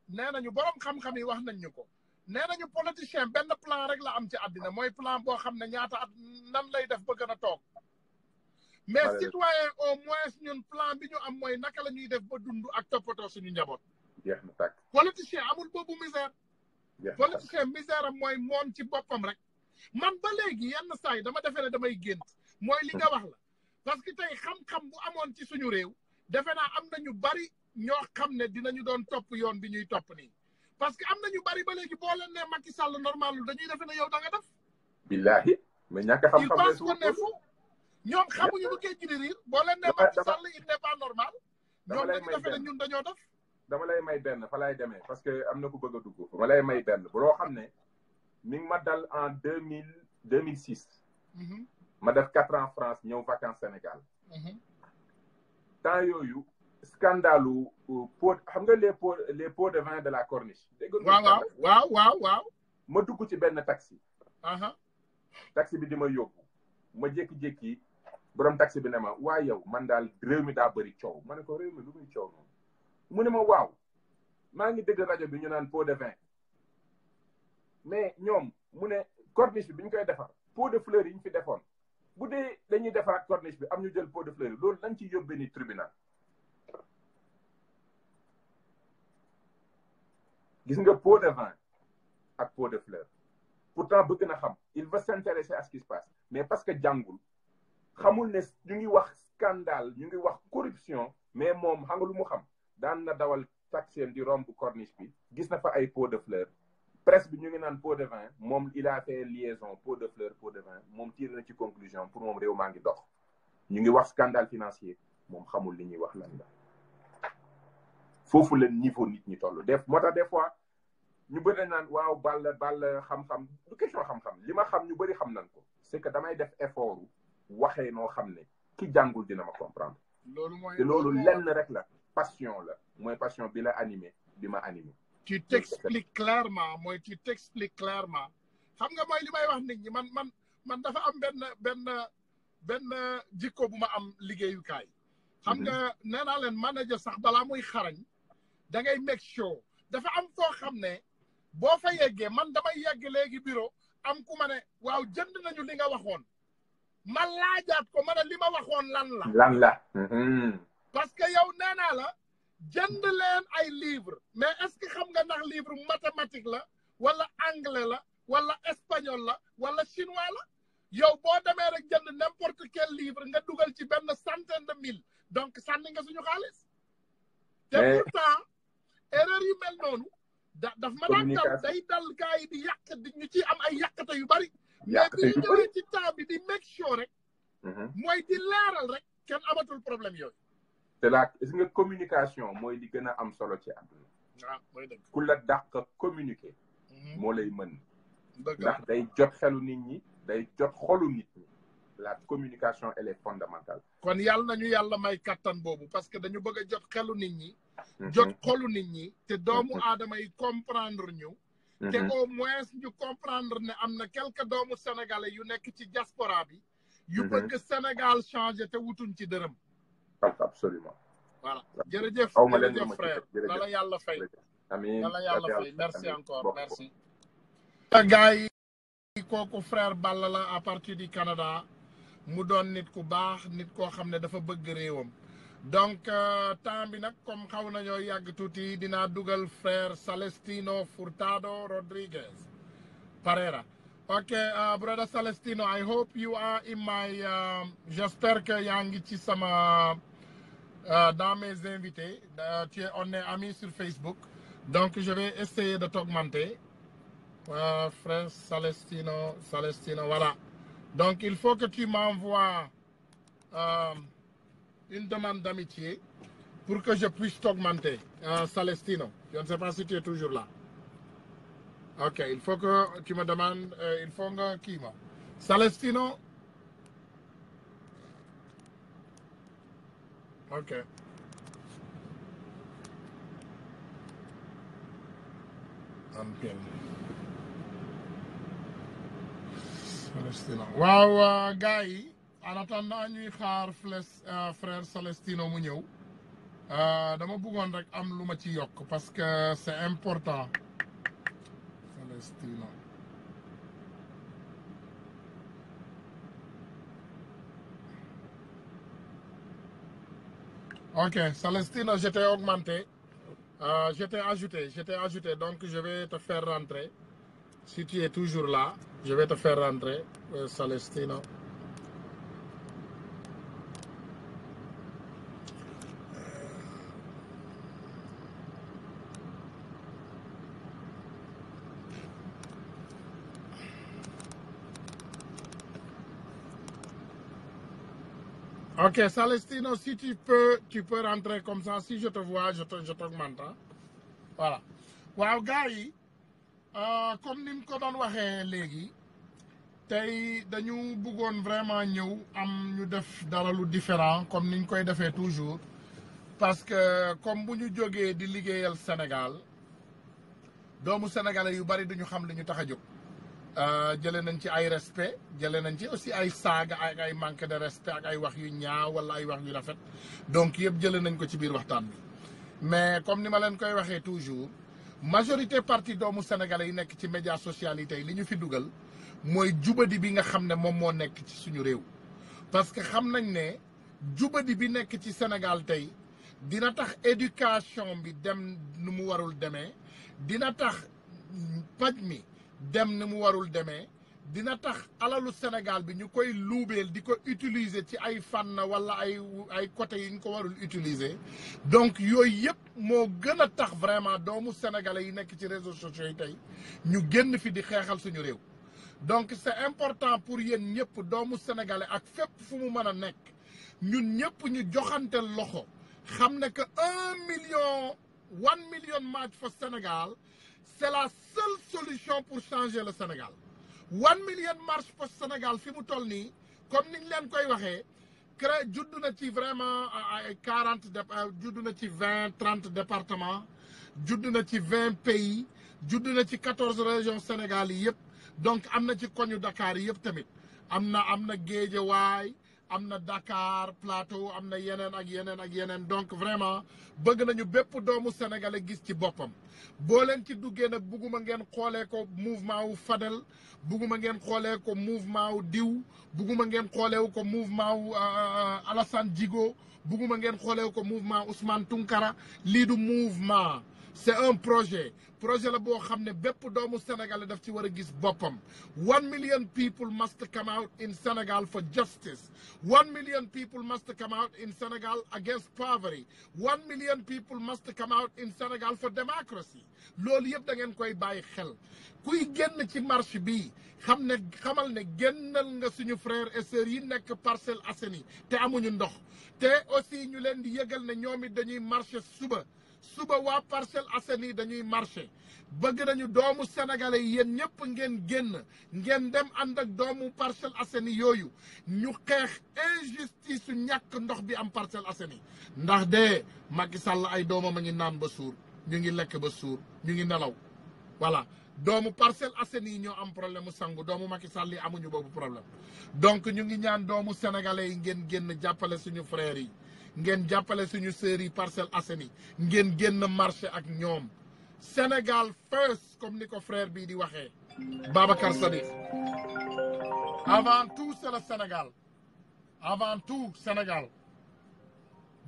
nee nañu borom xam-xam yi wax nañ ñu ko nee nañu politicien benn plan rek la am ci àddina mooy plan boo xam ne ñaata at nan lay def ba gën a toog mais citoyen au moins ñun plan bi ñu am mooy naka la ñuy def ba dund ak toppatoo suñu njaboot jeex na tàkk politicien amul boobu misère politicien misère am mooy moom ci boppam rek man ba léegi yenn saa yi dama defee ne damay gént mooy li nga wax la parce que tey xam-xam bu amoon ci suñu réew defe naa am na ñu bari ñoo xam ne dinañu doon topp yoon bi ñuy topp nii parce que am na ñu bari ba léegi boo leen ne Macky Sall normal lu dañuy defe ne yow da nga def billahi mais ñàkk xam-xam il pense qu'on est fou ñoom xamuñu bu géej gi di riir boo leen ne Macky Sall il n'est pas normal ñoom dañu defe ne ñun dañoo def dama lay may benn fa lay demee parce que am na ku bëgg a dugg fa ma lay may benn bu loo xam ne mi ngi ma dal en 2006 ma def 4 ans France ñëw vacances Sénégal. temps yooyu scandalu pot xam nga les pots de vin de la corniche. waaw. ma dugg ci benn taxi. taxi bi di ma yóbbu ma jékki-jékki borom taxi bi ne ma waa yow man daal réew mi daa bëri coow ma ne ko réew mi lu muy coow noonu mu ne ma waaw maa ngi dégg rajo bi ñu naan pot de vin mais ñoom mu ne corniche bi ñu koy defar pot de fleurs yi ñu fi defoon bu dee dañuy defaraat corniche bi am ñu jël pot de fleurs yi loolu lañ ci yóbbee ni tribunal. gis nga pot de vin ak pot de fleurs pourtant bëgg na xam il veut s'intéresser à ce qui se passe mais parce que jàngul xamul ne ñu ngi wax scandale ñu ngi wax corruption mais moom xam nga lu mu xam daan na dawal taxi di romb corniche bi gis na fa ay pot de fleurs presse bi ñu ngi naan pot de vin moom il a fait liaison pot de fleurs pot de vin moom tiré na ci conclusion pour moom réew maa ngi dox ñu ngi wax scandale financier moom xamul li ñuy wax lan la foofu la niveau nit ñi toll def moo tax des fois ñu bëri naan waaw ball xam-xam du question xam-xam li ma xam ñu bëri xam nañ ko c'est que damay def effort waxee noo xam ne ki jàngul dina ma comprendre te loolu lenn rek la passion la mooy passion bi la animé bi ma animé tu t'expliques clairement xam nga mooy li may wax nit ñi man dafa am benn jikko bu ma am liggéeyukaay xam nga nee naa leen manager sax balaa muy xarañ da ngay make sure dafa am foo xam ne boo fa yeggee man damay yegg léegi bureau am ku ma ne waaw jënd nañu li nga waxoon ma laajaat ko ma ne li ma waxoon lan la parce que yow nee naa la jënd leen ay livre mais est-ce que xam nga ndax livre mathématique la wala anglais la wala espagnol la wala chinois la yow boo demee rek jënd n'importe quel livre nga dugal ci benn centaine de mille donc sànni nga suñu xaalis te pourtant erreur yu mel noonu daf ma daan dal day dal gars yi di yàq di ñu ci am ay yàqate yu bari mais bi ñu ñëwee ci temps bi di make sure rek mooy di leeral rek kenn amatul problème yooyu te la gis nga communication mooy li gën a am solo ci àdduna waaw mooy dëgg ku la dàq communiquer moo lay mën ndax day jot xelu nit ñi day jot xolu nit ñi la communication elle est fondamentale kon yàlla nañu yàlla may kattan boobu parce que dañu bëgg a jot xelu nit ñi jot xolu nit ñi te doomu aadama yi comprendre ñu te au moins ñu comprendre ne am na quelques doomu sénégalais yu nekk ci diaspora bi yu bëgg Sénégal changer te wutuñ ci dërëm absolument voilà jërëjëf frère na la yàlla fay amiin na la yàlla fay merci encore merci gars yi kooku frère Balla la à partir du Canada mu doon nit ku baax nit koo xam ne dafa bëgg réewam donc temps bi nag comme xaw nañoo yàgg tuuti dinaa dugal frère Celestino Furtado Rodriguez Pereira ok brother Celestino I hope you are in my j'espère que yaa ngi ci sama dans mes invités on est amis sur Facebook donc je vais essayer de t'augmenter frère Celestino voilà donc il faut que tu m'envoies une demande d'amitié pour que je puisse t'augmenter Celestino je ne sais pas si tu es toujours là ok il faut que tu me demandes il faut nga kii ma Celestino ok waaw gars yi en attendant ñuy xaar frère Celestino mu ñëw dama bëggoon rek am lu ma ci yokk parce que c'est important Celestino ok Celestino je t'ai augmenté je t'ai ajouté donc je vais te faire rentrer si tu es toujours là je vais te faire rentrer Celestino ok Celestino si tu peux rentrer comme ça si je te vois je t'augmente voilà waaw gars yi comme ni mu ko doon waxee léegi tey dañu bëggoon vraiment ñëw am ñu def dara lu différent comme niñ koy defee toujours parce que comme bu ñu jógee di liggéeyal Sénégal doomu sénégalais yu bari duñu xam li ñu tax a jóg jëlee nañ ci ay respect jëlee nañ ci aussi ay saaga ak ay manque de respect ak ay wax yu ñaaw wala ay wax yu rafet donc yëpp jëlee nañ ko ci biir waxtaan bi mais comme ni ma leen koy waxee toujours majorité parti doomu sénégalais yi nekk ci médias sociaux yi tey li ñu fi dugal mooy jubadi bi nga xam ne moom moo nekk ci suñu réew parce que xam nañ ne jubadi bi nekk ci Sénégal tey dina tax éducation bi dem nu mu warul demee dina tax paj mi dem ni mu warul demee dina tax alalu Sénégal bi ñu koy luubeel di ko utiliser ci ay fànn wala ay côté yi ñu ko warul utiliser donc yooyu yëpp moo gën a tax vraiment doomu sénégalais yi nekk ci réseaux sociaux yi tey ñu génn fi di xeexal suñu réew donc c'est important pour yéen ñëpp doomu sénégalais ak fépp fu mu mën a nekk ñun ñëpp ñu joxante loxo xam ne que 1 million march for Sénégal c'est la seule solution pour changer le Sénégal 1 million march for Sénégal fi mu toll nii comme niñ leen koy waxee judd na ci vraiment ay 40 judd na ci 20 30 départements judd na ci 20 pays judd na ci 14 régions Sénégal yi yëpp donc am na ci koñu Dakar yi yëpp tamit am na Guédiawaye am na Dakar Plateau am na yeneen ak yeneen donc vraiment bëgg nañu bépp doomu sénégalais gis ci boppam boo leen ci duggee nag bugguma ngeen xoolee ko mouvement wu Fadel bugguma ngeen xoolee ko mouvement wu diw bugguma ngeen xoolee ko mouvement wu Alassane Djigo bugguma ngeen xoolee ko mouvement Ousmane Tounkara lii du mouvement c'est un projet la boo xam ne bépp doomu Sénégal daf ci war a gis boppam 1 million people must come out in Senegal for justice 1 million people must come out in Senegal against poverty 1 million people must come out in Senegal for democracy loolu yëpp da ngeen koy bàyyi xel kuy génn ci marche bi xamal ne génnal nga suñu frères et sœurs yi nekk Parcelles Assainies te amuñu ndox te aussi ñu leen di yëgal ne ñoom it dañuy marché suba waa Parcelles Assainies dañuy marché bëgg nañu doomu sénégalais yi yéen ñëpp ngeen dem ànd ak doomu Parcelles Assainies yooyu ñu xeex injustice su ñàkk ndox bi am Parcelles Assainies ndax de Macky Sall ay doomam a ngi naan ba suur ñu ngi lekk ba suur ñu ngi nelaw voilà doomu Parcelles Assainies yi ñoo am problème mu sangu doomu Macky Sall yi amuñu boobu problème donc ñu ngi ñaan doomu sénégalais yi ngeen génn jàppale suñu frères yi ngeen jàppale suñu sœurs yi Parcelles Assainies ngeen génn marché ak ñoom Sénégal first comme ni ko frère bii di waxee Babacar Sadikh avant tout c'est le Sénégal avant tout Sénégal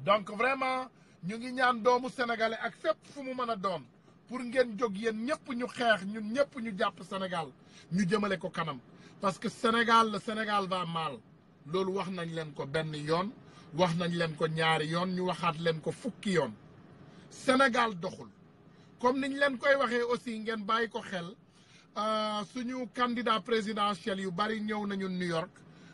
donc vraiment ñu ngi ñaan doomu sénégalais ak fépp fu mu mën a doon pour ngeen jóg yéen ñëpp ñu xeex ñun ñëpp ñu jàpp Sénégal ñu jëmale ko kanam parce que le Sénégal va mal loolu wax nañ leen ko benn yoon wax nañ leen ko ñaari yoon ñu waxaat leen ko fukki yoon Sénégal doxul comme niñ leen koy waxee aussi ngeen bàyyi ko xel suñu candidat présidentiel yu bari ñëw nañu New York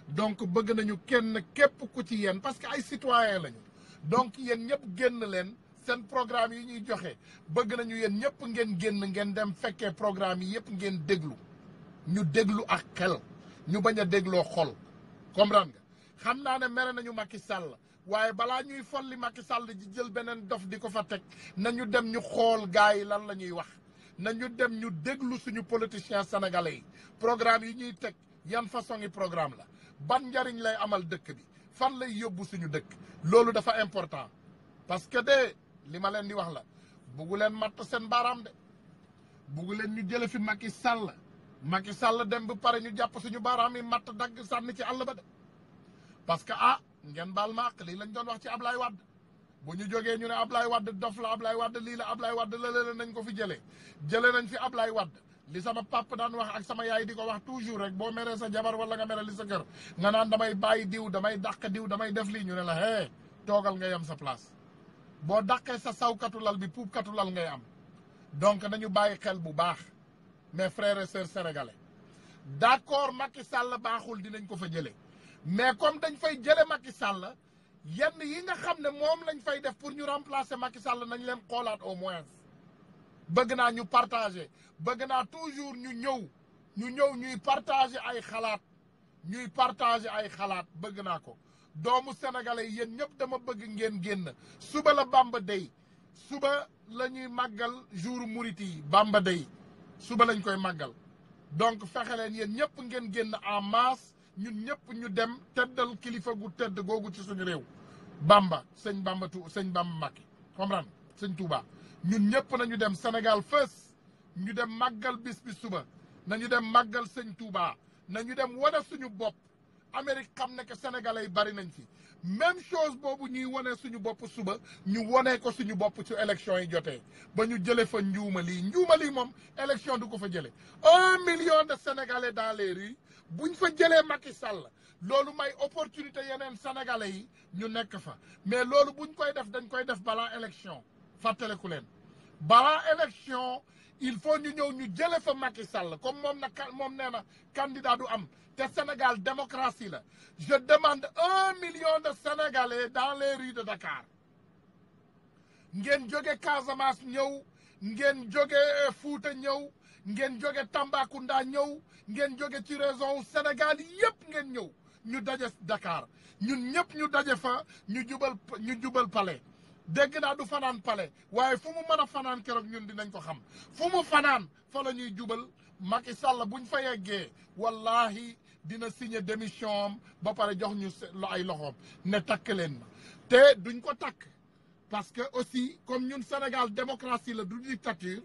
donc bëgg nañu kenn képp ku ci yéen parce que ay citoyen lañu donc yéen ñëpp génn leen seen programme yi ñuy joxe bëgg nañu yéen ñëpp ngeen dem fekkee programme yi yëpp ngeen ñu déglu ak xel ñu bañ a dégloo xol comprendre nga xam naa ne mere nañu Macky Sall waaye balaa ñuy folli Macky Sall di jël beneen dof di ko fa teg nañu dem ñu xool gars yi lan la ñuy wax nañu dem ñu déglu suñu politiciens sénégalais yi programme yi ñuy teg yan façon yi programme la ban njariñ lay amal dëkk bi fan lay yóbbu suñu dëkk loolu dafa important parce que de li ma leen di wax la buggu leen matt seen baaraam de buggu leen ñu jële fi Macky Sall dem ba pare ñu jàpp suñu baaraam yi matt dagg sànni ci àll ba de parce que ngeen baal ma àq lii lañ doon wax ci Ablaye Wade bu ñu jógee ñu ne Ablaye Wade dof la Ablaye Wade lii la Ablaye Wade la nañ ko fi jëlee nañ fi Ablaye Wade li sama papa daan wax ak sama yaay di ko wax toujours rek boo meree sa jabar wala nga mere li sa kër nga naan damay bàyyi diw damay dàq diw damay def lii ñu ne la toogal nga yem sa place boo dàqee sa sawkatu lal bi puubkatu lal ngay am donc nañu bàyyi xel bu baax mes frères et sœurs sénégalais d'accord Macky Sall baaxul dinañ ko fa jëlee mais comme dañ fay jële Macky Sall yenn yi nga xam ne moom lañ fay def pour ñu remplacer Macky Sall nañ leen xoolaat au moins bëgg naa ñu partager bëgg naa toujours ñu ñëw ñu ñëw ñuy partager ay xalaat bëgg naa ko doomu sénégalais yéen ñëpp dama bëgg ngeen génn suba la Bamba Day suba la ñuy màggal jour murit yi Bamba Day suba lañ koy màggal donc fexe leen yéen ñëpp ngeen génn en masse ñun ñëpp ñu dem teddal kilifa gu tedd googu ci suñu réew Bamba sëñ Bamba Mbacké comprendre sëñ Touba ñun ñëpp nañu dem Sénégal fës ñu dem màggal bis bi suba nañu dem màggal sëñ Touba nañu dem wane suñu bopp Amérique xam ne que sénégalais yi bari nañ fi même chose boobu ñuy wane suñu bopp suba ñu wane ko suñu bopp ci élection yi jotee ba ñu jëlee fa njuuma lii moom élection du ko fa jëlee 1 million de sénégalais dans les rues buñ fa jëlee Macky Sall loolu may opportunité yeneen sénégalais yi ñu nekk fa mais loolu buñ koy def dañ koy def balaa élection fàttaleku leen balaa élection il faut ñu ñëw ñu jële fa Macky Sall comme moom nee na candidat du am te Sénégal démocratie la je demande 1 million de sénégalais dans les rues de Dakar ngeen jóge Casamance ñëw ngeen jóge Fouta ñëw ngeen jóge Tambacounda ñëw ngeen jóge ci région Sénégal yëpp ngeen ñëw ñu daje Dakar ñun ñëpp ñu daje fa ñu jubal palais dégg naa du fanaan palais waaye fu mu mën a fanaan keroog ñun dinañ ko xam fu mu fanaan fa la ñuy jubal Macky Sall buñ fa yeggee wallahi dina signer démission am ba pare jox ñu ay loxoom ne takk leen ma te duñ ko takk parce que aussi comme ñun Sénégal démocratie la du dictature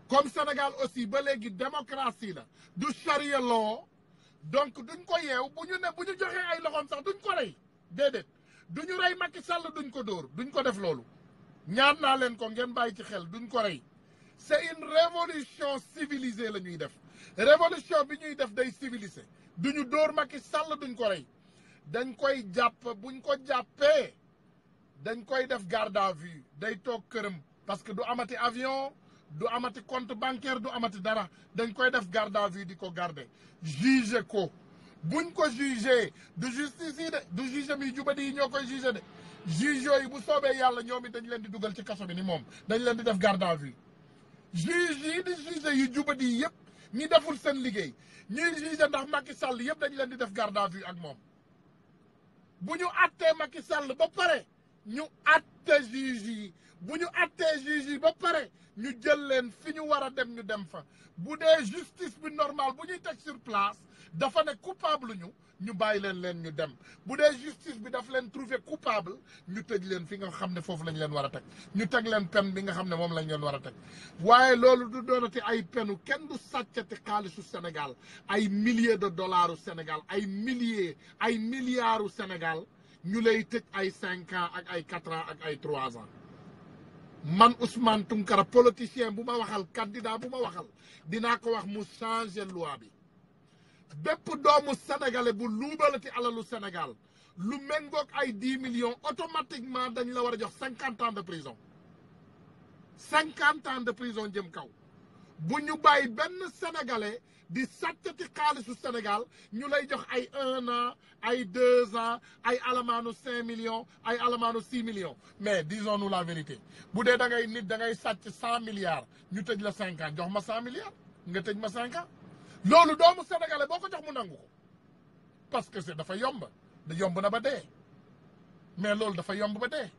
comme Sénégal aussi ba léegi démocratie la du charia law donc duñ ko yeew bu ñu joxee ay loxoom sax duñ ko rey déedéet duñu rey Macky Sall duñ ko dóor duñ ko def loolu ñaan naa leen ko ngeen bàyyi ci xel duñ ko rey c'est une révolution civilisée la ñuy def révolution bi ñuy def day civilisé duñu dóor Macky Sall duñ ko rey dañ koy jàpp buñ ko jàppee dañ koy def garde à vue day toog këram parce que du amati avion du amati compte bancaire du amati dara dañ koy def garde à vue di ko garder juge ko buñ ko jugé du justice yi de du juge mi jubadi yi ñoo koy jugé de juge yooyu bu soobee yàlla ñoom it dañ leen di dugal ci kaso bi ni moom dañ leen di def garde à vue juge yi di juge yu jubadi yi yëpp ñi deful seen liggéey ñuy juge ndax Macky Sall yëpp dañ leen di def garde à vue ak moom bu ñu attee Macky Sall ba pare ñu atte juge yi bu ñu attee juge yi ba pare ñu jël leen fi ñu war a dem ñu dem fa bu dee justice bi normal bu ñuy teg sur place dafa ne coupable ñu bàyyi leen ñu dem bu dee justice bi daf leen trouver coupable ñu tëj leen fi nga xam ne foofu lañ leen war a teg ñu teg leen peine bi nga xam ne moom lañ leen war a teg waaye loolu du doonati ay penu kenn du sàccati xaalisu Sénégal ay milliers de dollars u Sénégal ay milliards u Sénégal ñu lay tëj ay 5 ans ak ay 4 ans ak ay 3 ans man Ousmane Tounkara politicien bu ma waxal candidat bu ma waxal dinaa ko wax mu changer loi bi bépp doomu sénégalais bu luubalati alalu Sénégal lu méngoog ay 10 millions automatiquement dañ la war a jox 50 ans de prison 50 ans de prison jëm kaw bu ñu bàyyi benn sénégalais di sàccati xaalisu Sénégal ñu lay jox ay 1 an ay 2 ans ay alamaanu 5 millions ay alamaanu 6 millions mais disons-nous la vérité bu dee da ngay sàcc 100 milliards ñu tëj la 5 ans jox ma 100 milliards nga tëj ma 5 ans loolu doomu sénégalais boo ko jox mu nangu ko parce que dafa yomb na ba dee mais loolu dafa yomb ba dee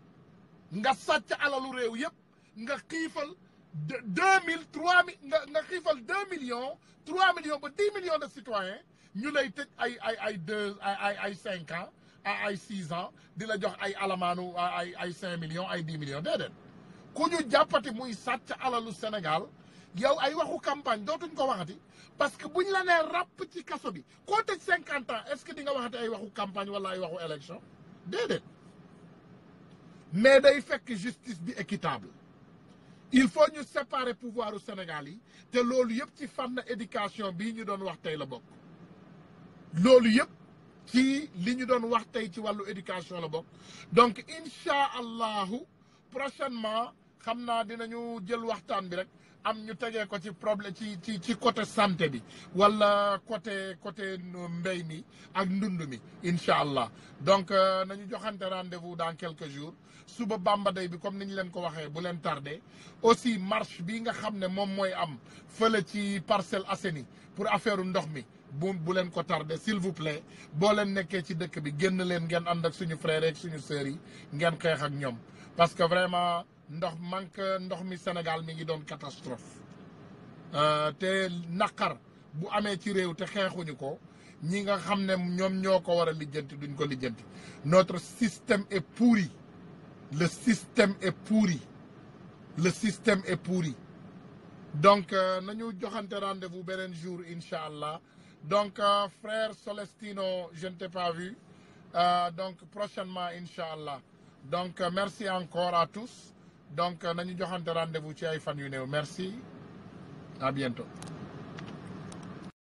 nga sàcc alalu réew yëpp nga xiifal 2000 3000 nga xiifal 2 millions 3 millions ba 10 millions de citoyens ñu lay tëj ay 5 ans ay 6 ans di la jox ay alamaanu ay 5 millions ay 10 millions déedéet ku ñu jàppati muy sàcc alalu Sénégal yow ay waxu campagne dootuñ ko waxati parce que buñ la nee ràpp ci kaso bi koo tëj 50 ans est-ce que di nga waxati ay waxu campagne wala ay waxu élection déedéet mais day fekk justice bi équitable il faut ñu séparer pouvoir u Sénégal yi te loolu yëpp ci fànn éducation bii ñu doon wax tey la bokk loolu yëpp ci li ñu doon wax tey ci wàllu éducation la bokk donc incha allahu prochainement xam naa dinañu jël waxtaan bi rek am ñu tegee ko ci problème ci côté santé bi wala côté mbéy mi ak ndund mi incha allah donc nañu joxante rendez-vous dans quelques jours suba Bamba Day bi comme ni ñu leen ko waxee bu leen tardé aussi marche bi nga xam ne moom mooy am fële ci Parcelles Assainies pour affaire ndox mi bu leen ko tardé s'il vous plaît boo leen nekkee ci dëkk bi génn leen ngeen ànd ak suñu frères ak suñu sœurs yi ngeen xeex ak ñoom parce que vraiment ndox mi Sénégal mi ngi doon catastrophe te naqar bu amee ci réew te xeexuñu ko ñi nga xam ne ñoom ñoo ko war a lijjanti duñ ko lijjanti notre système est pourri le système est pourri donc nañu joxante rendez-vous beneen jour incha allah donc frère Celestino je ne t'ai pas vu donc prochainement incha allah donc merci encore à tous donc nañu joxante rendez-vous ci ay fan yu néew merci à bientôt